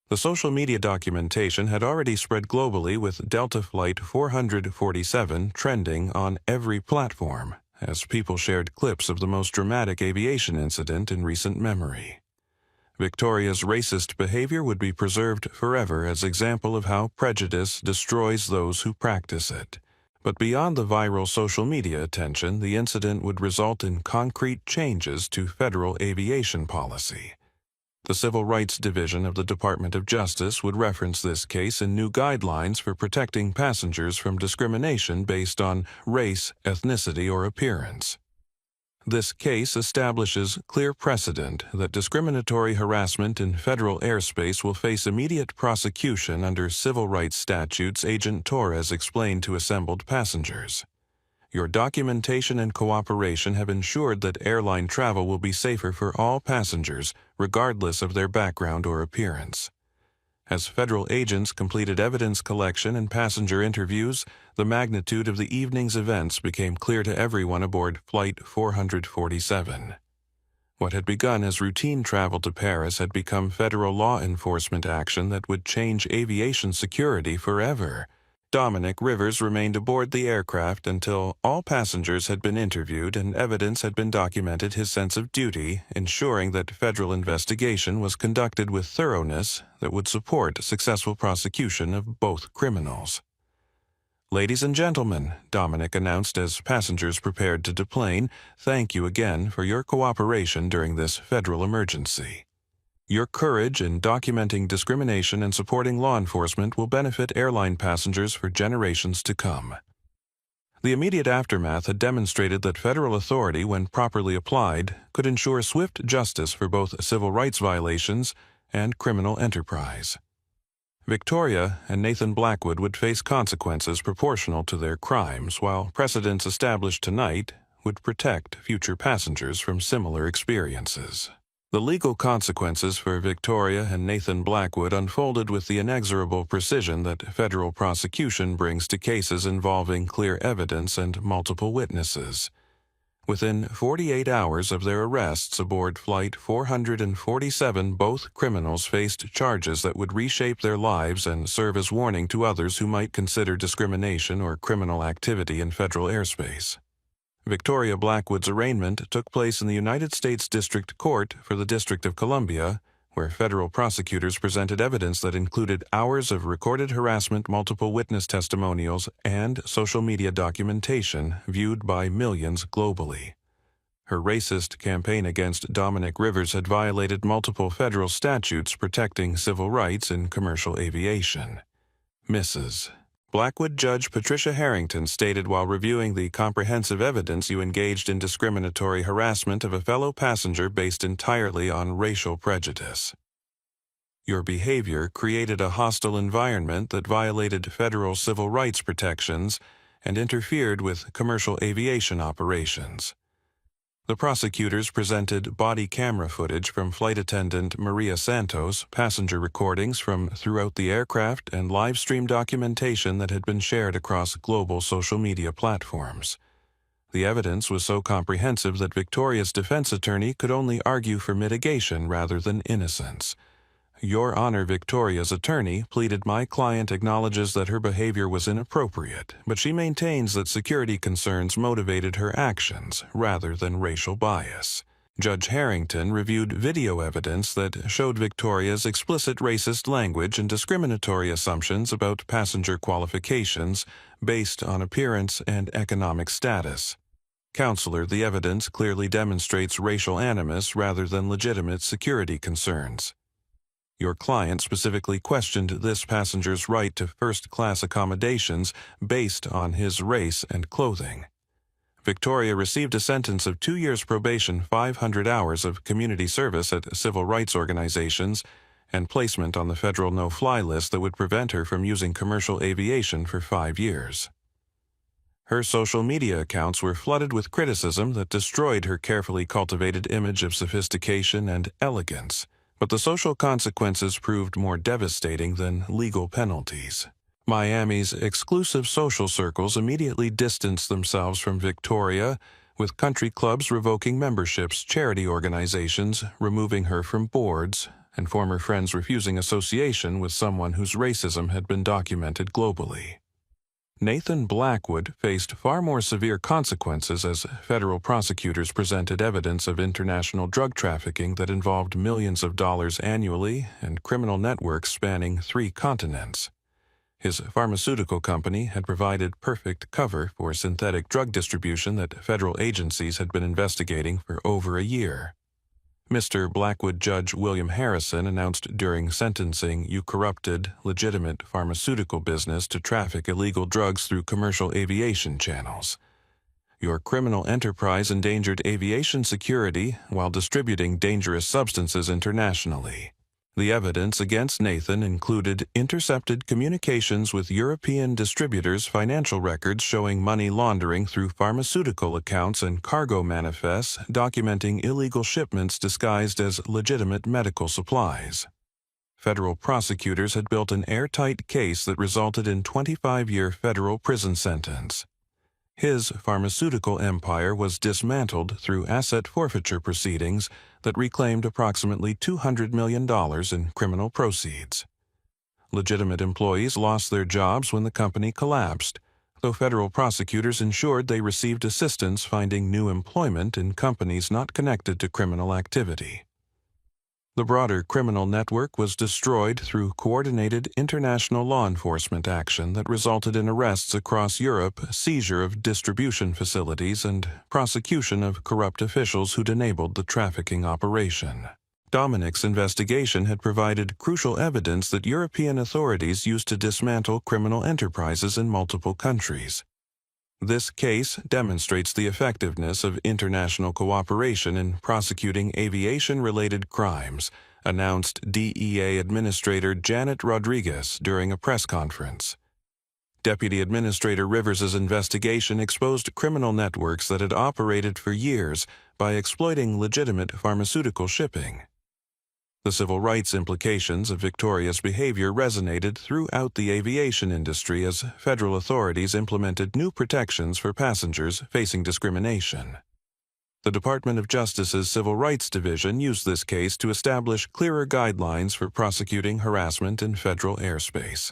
The social media documentation had already spread globally, with Delta Flight 447 trending on every platform, as people shared clips of the most dramatic aviation incident in recent memory. Victoria's racist behavior would be preserved forever as example of how prejudice destroys those who practice it. But beyond the viral social media attention, the incident would result in concrete changes to federal aviation policy. The Civil Rights Division of the Department of Justice would reference this case in new guidelines for protecting passengers from discrimination based on race, ethnicity, or appearance. This case establishes clear precedent that discriminatory harassment in federal airspace will face immediate prosecution under civil rights statutes, Agent Torres explained to assembled passengers. Your documentation and cooperation have ensured that airline travel will be safer for all passengers, regardless of their background or appearance. As federal agents completed evidence collection and passenger interviews, the magnitude of the evening's events became clear to everyone aboard Flight 447. What had begun as routine travel to Paris had become federal law enforcement action that would change aviation security forever. Dominic Rivers remained aboard the aircraft until all passengers had been interviewed and evidence had been documented. His sense of duty, ensuring that federal investigation was conducted with thoroughness that would support successful prosecution of both criminals. "Ladies and gentlemen," Dominic announced as passengers prepared to deplane, "thank you again for your cooperation during this federal emergency. Your courage in documenting discrimination and supporting law enforcement will benefit airline passengers for generations to come." The immediate aftermath had demonstrated that federal authority, when properly applied, could ensure swift justice for both civil rights violations and criminal enterprise. Victoria and Nathan Blackwood would face consequences proportional to their crimes, while precedents established tonight would protect future passengers from similar experiences. The legal consequences for Victoria and Nathan Blackwood unfolded with the inexorable precision that federal prosecution brings to cases involving clear evidence and multiple witnesses. Within 48 hours of their arrests aboard Flight 447, both criminals faced charges that would reshape their lives and serve as warning to others who might consider discrimination or criminal activity in federal airspace. Victoria Blackwood's arraignment took place in the United States District Court for the District of Columbia, where federal prosecutors presented evidence that included hours of recorded harassment, multiple witness testimonials, and social media documentation viewed by millions globally. Her racist campaign against Dominic Rivers had violated multiple federal statutes protecting civil rights in commercial aviation. Mrs. Blackwood Judge Patricia Harrington stated while reviewing the comprehensive evidence, "You engaged in discriminatory harassment of a fellow passenger based entirely on racial prejudice. Your behavior created a hostile environment that violated federal civil rights protections and interfered with commercial aviation operations." The prosecutors presented body camera footage from flight attendant Maria Santos, passenger recordings from throughout the aircraft, and live-stream documentation that had been shared across global social media platforms. The evidence was so comprehensive that Victoria's defense attorney could only argue for mitigation rather than innocence. "Your Honor," Victoria's attorney pleaded, "my client acknowledges that her behavior was inappropriate, but she maintains that security concerns motivated her actions rather than racial bias." Judge Harrington reviewed video evidence that showed Victoria's explicit racist language and discriminatory assumptions about passenger qualifications based on appearance and economic status. "Counselor, the evidence clearly demonstrates racial animus rather than legitimate security concerns. Your client specifically questioned this passenger's right to first-class accommodations based on his race and clothing." Victoria received a sentence of 2 years probation, 500 hours of community service at civil rights organizations, and placement on the federal no-fly list that would prevent her from using commercial aviation for 5 years. Her social media accounts were flooded with criticism that destroyed her carefully cultivated image of sophistication and elegance. But the social consequences proved more devastating than legal penalties. Miami's exclusive social circles immediately distanced themselves from Victoria, with country clubs revoking memberships, charity organizations removing her from boards, and former friends refusing association with someone whose racism had been documented globally. Nathan Blackwood faced far more severe consequences as federal prosecutors presented evidence of international drug trafficking that involved millions of dollars annually and criminal networks spanning 3 continents. His pharmaceutical company had provided perfect cover for synthetic drug distribution that federal agencies had been investigating for over a year. Mr. Blackwood Judge William Harrison announced during sentencing, "You corrupted legitimate pharmaceutical business to traffic illegal drugs through commercial aviation channels. Your criminal enterprise endangered aviation security while distributing dangerous substances internationally." The evidence against Nathan included intercepted communications with European distributors' financial records showing money laundering through pharmaceutical accounts and cargo manifests documenting illegal shipments disguised as legitimate medical supplies. Federal prosecutors had built an airtight case that resulted in a 25-year federal prison sentence. His pharmaceutical empire was dismantled through asset forfeiture proceedings that reclaimed approximately $200 million in criminal proceeds. Legitimate employees lost their jobs when the company collapsed, though federal prosecutors ensured they received assistance finding new employment in companies not connected to criminal activity. The broader criminal network was destroyed through coordinated international law enforcement action that resulted in arrests across Europe, seizure of distribution facilities, and prosecution of corrupt officials who'd enabled the trafficking operation. Dominic's investigation had provided crucial evidence that European authorities used to dismantle criminal enterprises in multiple countries. This case demonstrates the effectiveness of international cooperation in prosecuting aviation-related crimes, announced DEA Administrator Janet Rodriguez during a press conference. Deputy Administrator Rivers's investigation exposed criminal networks that had operated for years by exploiting legitimate pharmaceutical shipping. The civil rights implications of Victoria's behavior resonated throughout the aviation industry as federal authorities implemented new protections for passengers facing discrimination. The Department of Justice's Civil Rights Division used this case to establish clearer guidelines for prosecuting harassment in federal airspace.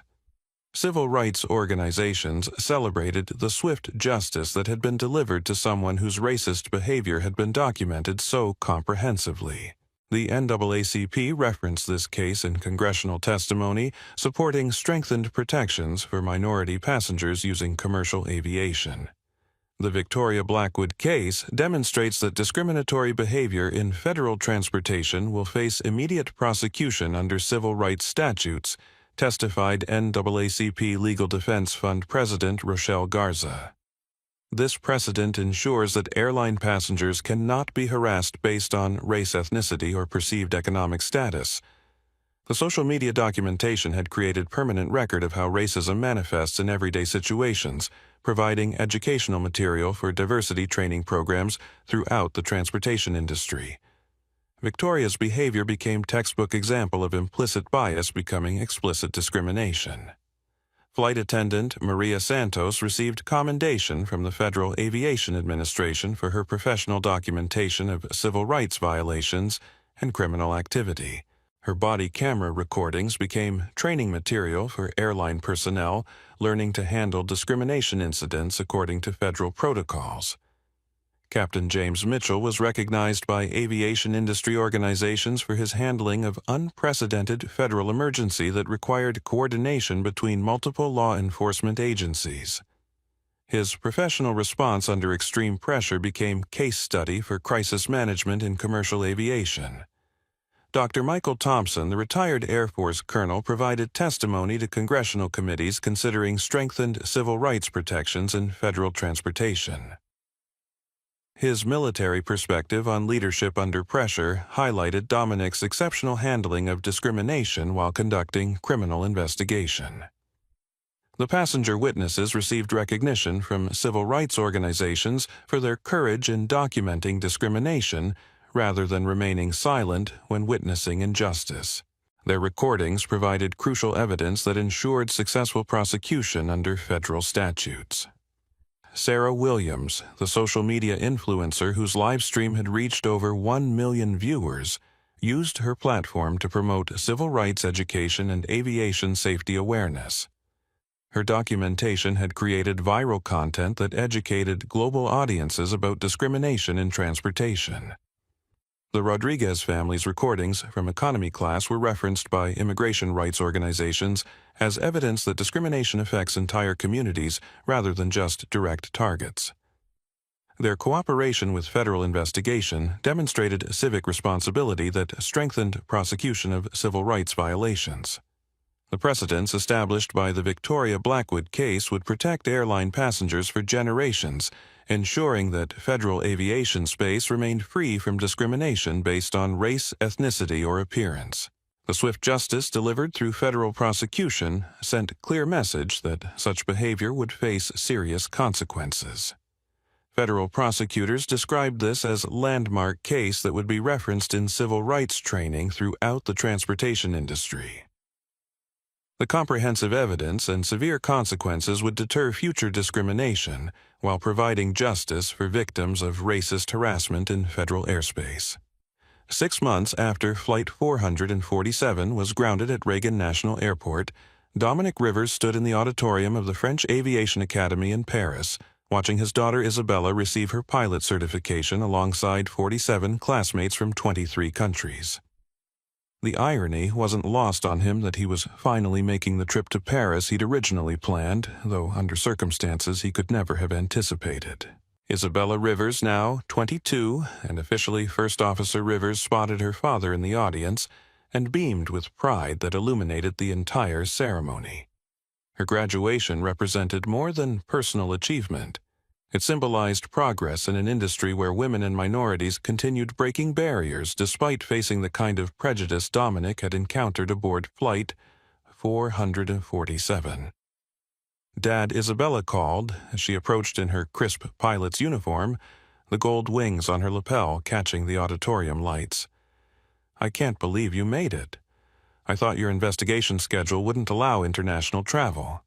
Civil rights organizations celebrated the swift justice that had been delivered to someone whose racist behavior had been documented so comprehensively. The NAACP referenced this case in congressional testimony, supporting strengthened protections for minority passengers using commercial aviation. The Victoria Blackwood case demonstrates that discriminatory behavior in federal transportation will face immediate prosecution under civil rights statutes, testified NAACP Legal Defense Fund President Rochelle Garza. This precedent ensures that airline passengers cannot be harassed based on race, ethnicity, or perceived economic status. The social media documentation had created permanent record of how racism manifests in everyday situations, providing educational material for diversity training programs throughout the transportation industry. Victoria's behavior became textbook example of implicit bias becoming explicit discrimination. Flight attendant Maria Santos received commendation from the Federal Aviation Administration for her professional documentation of civil rights violations and criminal activity. Her body camera recordings became training material for airline personnel learning to handle discrimination incidents according to federal protocols. Captain James Mitchell was recognized by aviation industry organizations for his handling of unprecedented federal emergency that required coordination between multiple law enforcement agencies. His professional response under extreme pressure became case study for crisis management in commercial aviation. Dr. Michael Thompson, the retired Air Force colonel, provided testimony to congressional committees considering strengthened civil rights protections in federal transportation. His military perspective on leadership under pressure highlighted Dominic's exceptional handling of discrimination while conducting criminal investigation. The passenger witnesses received recognition from civil rights organizations for their courage in documenting discrimination rather than remaining silent when witnessing injustice. Their recordings provided crucial evidence that ensured successful prosecution under federal statutes. Sarah Williams, the social media influencer whose live stream had reached over 1 million viewers, used her platform to promote civil rights education and aviation safety awareness. Her documentation had created viral content that educated global audiences about discrimination in transportation. The Rodriguez family's recordings from economy class were referenced by immigration rights organizations as evidence that discrimination affects entire communities rather than just direct targets. Their cooperation with federal investigation demonstrated civic responsibility that strengthened prosecution of civil rights violations. The precedents established by the Victoria Blackwood case would protect airline passengers for generations, ensuring that federal aviation space remained free from discrimination based on race, ethnicity, or appearance. The swift justice delivered through federal prosecution sent clear message that such behavior would face serious consequences. Federal prosecutors described this as a landmark case that would be referenced in civil rights training throughout the transportation industry. The comprehensive evidence and severe consequences would deter future discrimination while providing justice for victims of racist harassment in federal airspace. 6 months after Flight 447 was grounded at Reagan National Airport, Dominic Rivers stood in the auditorium of the French Aviation Academy in Paris, watching his daughter Isabella receive her pilot certification alongside 47 classmates from 23 countries. The irony wasn't lost on him that he was finally making the trip to Paris he'd originally planned, though under circumstances he could never have anticipated. Isabella Rivers, now 22, and officially First Officer Rivers, spotted her father in the audience and beamed with pride that illuminated the entire ceremony. Her graduation represented more than personal achievement. It symbolized progress in an industry where women and minorities continued breaking barriers despite facing the kind of prejudice Dominic had encountered aboard Flight 447. Dad, Isabella called, as she approached in her crisp pilot's uniform, the gold wings on her lapel catching the auditorium lights. "I can't believe you made it. I thought your investigation schedule wouldn't allow international travel."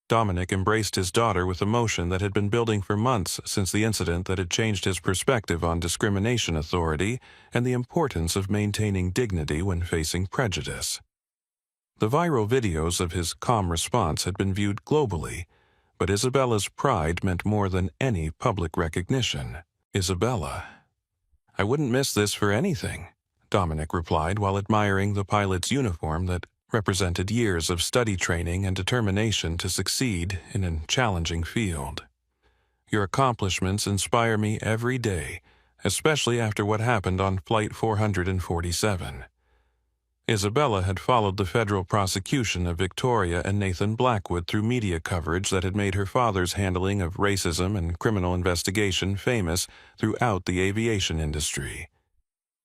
Dominic embraced his daughter with emotion that had been building for months since the incident that had changed his perspective on discrimination authority and the importance of maintaining dignity when facing prejudice. The viral videos of his calm response had been viewed globally, but Isabella's pride meant more than any public recognition. "Isabella, I wouldn't miss this for anything," Dominic replied while admiring the pilot's uniform that represented years of study training and determination to succeed in a challenging field. "Your accomplishments inspire me every day, especially after what happened on Flight 447. Isabella had followed the federal prosecution of Victoria and Nathan Blackwood through media coverage that had made her father's handling of racism and criminal investigation famous throughout the aviation industry.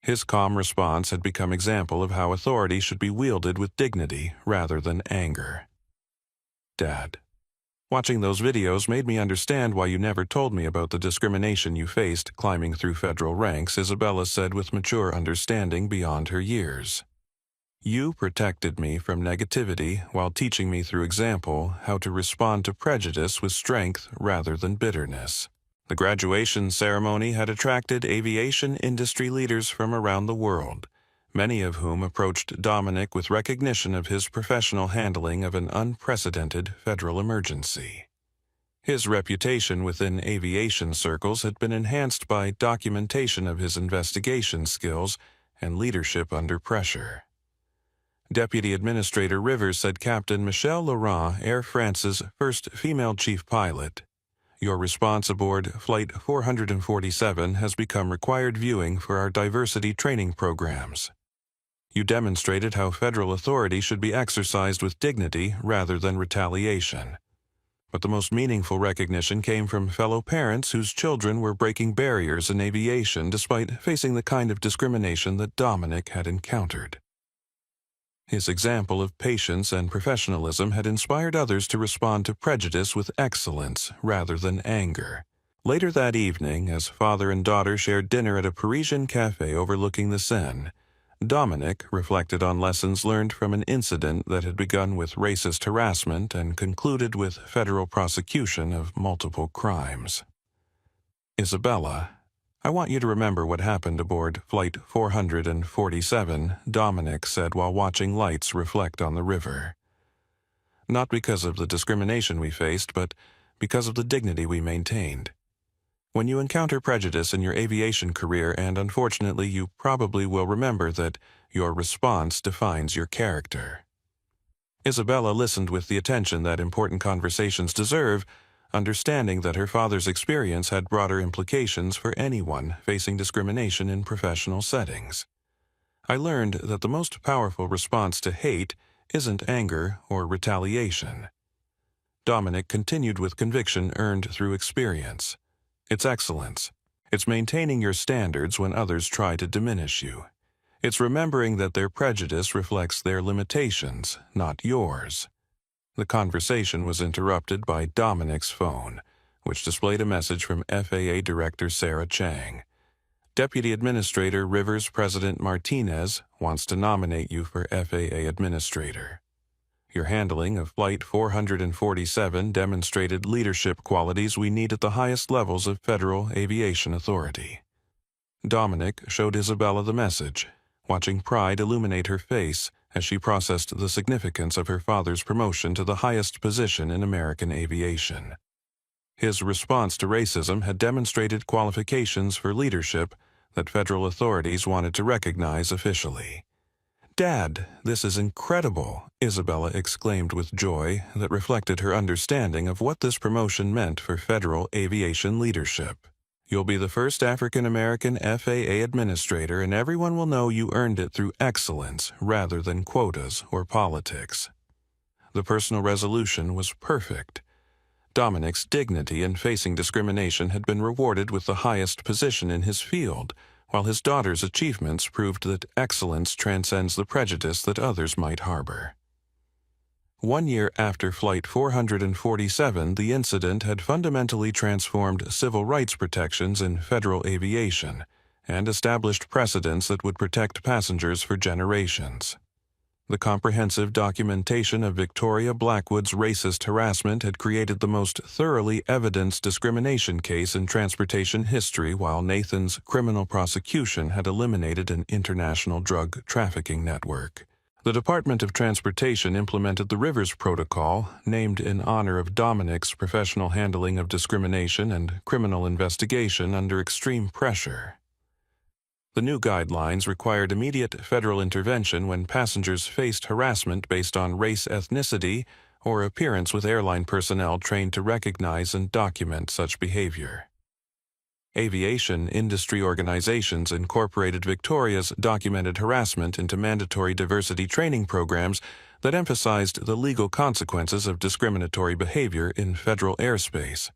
His calm response had become example of how authority should be wielded with dignity rather than anger. "Dad, watching those videos made me understand why you never told me about the discrimination you faced climbing through federal ranks," Isabella said with mature understanding beyond her years. "You protected me from negativity while teaching me through example how to respond to prejudice with strength rather than bitterness." The graduation ceremony had attracted aviation industry leaders from around the world, many of whom approached Dominic with recognition of his professional handling of an unprecedented federal emergency. His reputation within aviation circles had been enhanced by documentation of his investigation skills and leadership under pressure. Deputy Administrator Rivers said Captain Michelle Laurent, Air France's first female chief pilot, "Your response aboard Flight 447 has become required viewing for our diversity training programs. You demonstrated how federal authority should be exercised with dignity rather than retaliation." But the most meaningful recognition came from fellow parents whose children were breaking barriers in aviation despite facing the kind of discrimination that Dominic had encountered. His example of patience and professionalism had inspired others to respond to prejudice with excellence rather than anger. Later that evening, as father and daughter shared dinner at a Parisian cafe overlooking the Seine, Dominic reflected on lessons learned from an incident that had begun with racist harassment and concluded with federal prosecution of multiple crimes. Isabella, I want you to remember what happened aboard Flight 447, Dominic said while watching lights reflect on the river. Not because of the discrimination we faced, but because of the dignity we maintained. When you encounter prejudice in your aviation career, and unfortunately you probably will remember that your response defines your character. Isabella listened with the attention that important conversations deserve, understanding that her father's experience had broader implications for anyone facing discrimination in professional settings. I learned that the most powerful response to hate isn't anger or retaliation. Dominic continued with conviction earned through experience. It's excellence. It's maintaining your standards when others try to diminish you. It's remembering that their prejudice reflects their limitations, not yours. The conversation was interrupted by Dominic's phone, which displayed a message from FAA Director Sarah Chang. Deputy Administrator Rivers President Martinez wants to nominate you for FAA Administrator. Your handling of Flight 447 demonstrated leadership qualities we need at the highest levels of Federal Aviation Authority. Dominic showed Isabella the message, watching pride illuminate her face as she processed the significance of her father's promotion to the highest position in American aviation. His response to racism had demonstrated qualifications for leadership that federal authorities wanted to recognize officially. "Dad, this is incredible," Isabella exclaimed with joy that reflected her understanding of what this promotion meant for federal aviation leadership. "You'll be the first African-American FAA administrator, and everyone will know you earned it through excellence rather than quotas or politics." The personal resolution was perfect. Dominic's dignity in facing discrimination had been rewarded with the highest position in his field, while his daughter's achievements proved that excellence transcends the prejudice that others might harbor. 1 year after Flight 447, the incident had fundamentally transformed civil rights protections in federal aviation and established precedents that would protect passengers for generations. The comprehensive documentation of Victoria Blackwood's racist harassment had created the most thoroughly evidenced discrimination case in transportation history, while Nathan's criminal prosecution had eliminated an international drug trafficking network. The Department of Transportation implemented the Rivers Protocol, named in honor of Dominic's professional handling of discrimination and criminal investigation under extreme pressure. The new guidelines required immediate federal intervention when passengers faced harassment based on race, ethnicity, or appearance, with airline personnel trained to recognize and document such behavior. Aviation industry organizations incorporated Victoria's documented harassment into mandatory diversity training programs that emphasized the legal consequences of discriminatory behavior in federal airspace.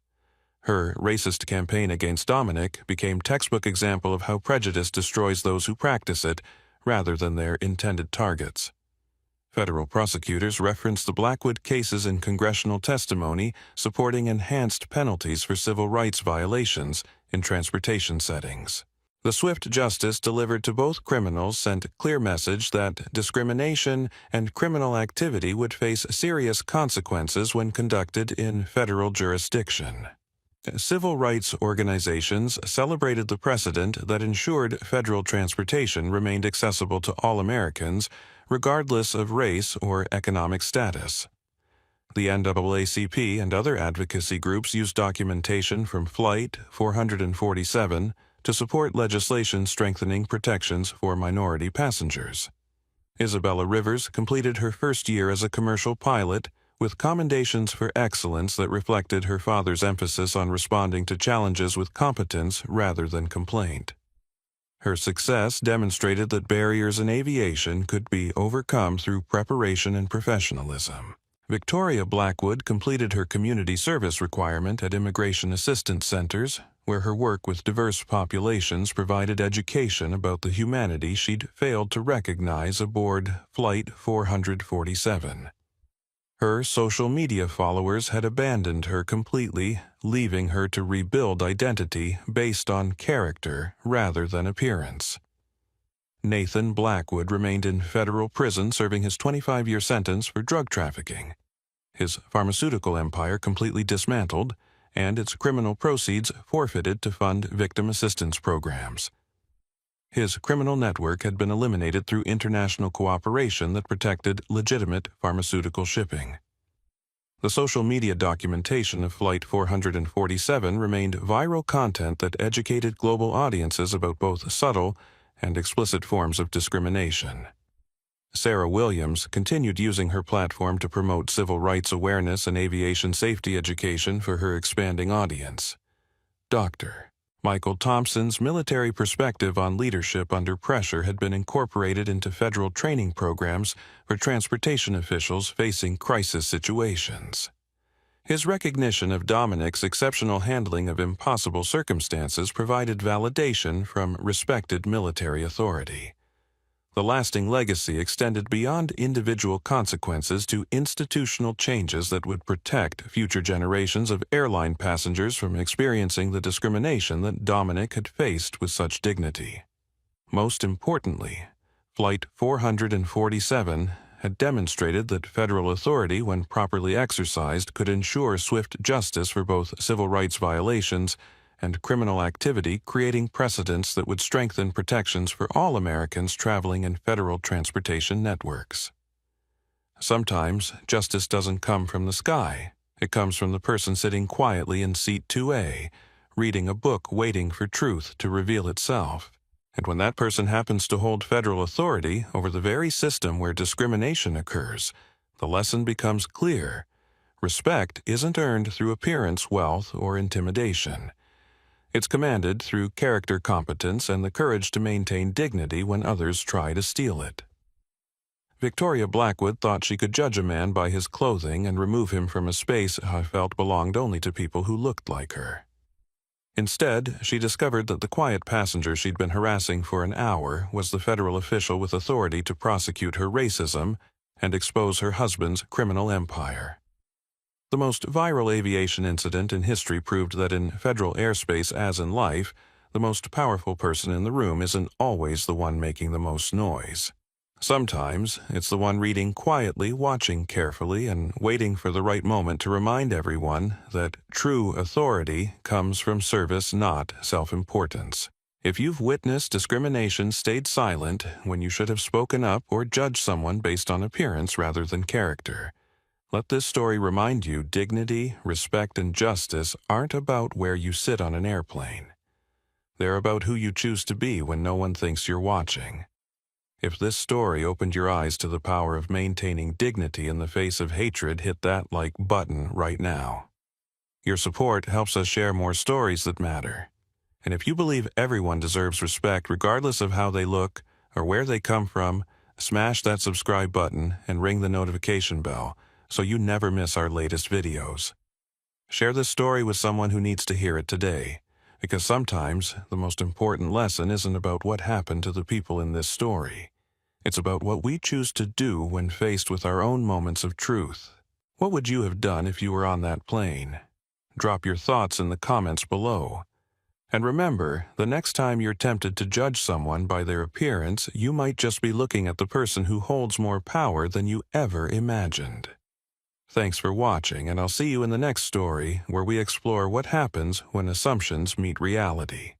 Her racist campaign against Dominic became textbook example of how prejudice destroys those who practice it rather than their intended targets. Federal prosecutors referenced the Blackwood cases in congressional testimony supporting enhanced penalties for civil rights violations in transportation settings. The swift justice delivered to both criminals sent a clear message that discrimination and criminal activity would face serious consequences when conducted in federal jurisdiction. Civil rights organizations celebrated the precedent that ensured federal transportation remained accessible to all Americans, regardless of race or economic status. The NAACP and other advocacy groups used documentation from Flight 447 to support legislation strengthening protections for minority passengers. Isabella Rivers completed her first year as a commercial pilot with commendations for excellence that reflected her father's emphasis on responding to challenges with competence rather than complaint. Her success demonstrated that barriers in aviation could be overcome through preparation and professionalism. Victoria Blackwood completed her community service requirement at immigration assistance centers, where her work with diverse populations provided education about the humanity she'd failed to recognize aboard Flight 447. Her social media followers had abandoned her completely, leaving her to rebuild identity based on character rather than appearance. Nathan Blackwood remained in federal prison serving his 25-year sentence for drug trafficking. His pharmaceutical empire completely dismantled, and its criminal proceeds forfeited to fund victim assistance programs. His criminal network had been eliminated through international cooperation that protected legitimate pharmaceutical shipping. The social media documentation of Flight 447 remained viral content that educated global audiences about both subtle and explicit forms of discrimination. Sarah Williams continued using her platform to promote civil rights awareness and aviation safety education for her expanding audience. Dr. Michael Thompson's military perspective on leadership under pressure had been incorporated into federal training programs for transportation officials facing crisis situations. His recognition of Dominic's exceptional handling of impossible circumstances provided validation from respected military authority. The lasting legacy extended beyond individual consequences to institutional changes that would protect future generations of airline passengers from experiencing the discrimination that Dominic had faced with such dignity. Most importantly, Flight 447 had demonstrated that federal authority, when properly exercised, could ensure swift justice for both civil rights violations and criminal activity, creating precedents that would strengthen protections for all Americans traveling in federal transportation networks. Sometimes, justice doesn't come from the sky. It comes from the person sitting quietly in seat 2A, reading a book waiting for truth to reveal itself. And when that person happens to hold federal authority over the very system where discrimination occurs, the lesson becomes clear. Respect isn't earned through appearance, wealth, or intimidation. It's commanded through character competence and the courage to maintain dignity when others try to steal it. Victoria Blackwood thought she could judge a man by his clothing and remove him from a space I felt belonged only to people who looked like her. Instead, she discovered that the quiet passenger she'd been harassing for an hour was the federal official with authority to prosecute her racism and expose her husband's criminal empire. The most viral aviation incident in history proved that in federal airspace, as in life, the most powerful person in the room isn't always the one making the most noise. Sometimes, it's the one reading quietly, watching carefully, and waiting for the right moment to remind everyone that true authority comes from service, not self-importance. If you've witnessed discrimination, stayed silent when you should have spoken up, or judged someone based on appearance rather than character, let this story remind you dignity, respect, and justice aren't about where you sit on an airplane. They're about who you choose to be when no one thinks you're watching. If this story opened your eyes to the power of maintaining dignity in the face of hatred, hit that like button right now. Your support helps us share more stories that matter. And if you believe everyone deserves respect regardless of how they look or where they come from, smash that subscribe button and ring the notification bell so you never miss our latest videos. Share this story with someone who needs to hear it today, because sometimes the most important lesson isn't about what happened to the people in this story. It's about what we choose to do when faced with our own moments of truth. What would you have done if you were on that plane? Drop your thoughts in the comments below. And remember, the next time you're tempted to judge someone by their appearance, you might just be looking at the person who holds more power than you ever imagined. Thanks for watching, and I'll see you in the next story where we explore what happens when assumptions meet reality.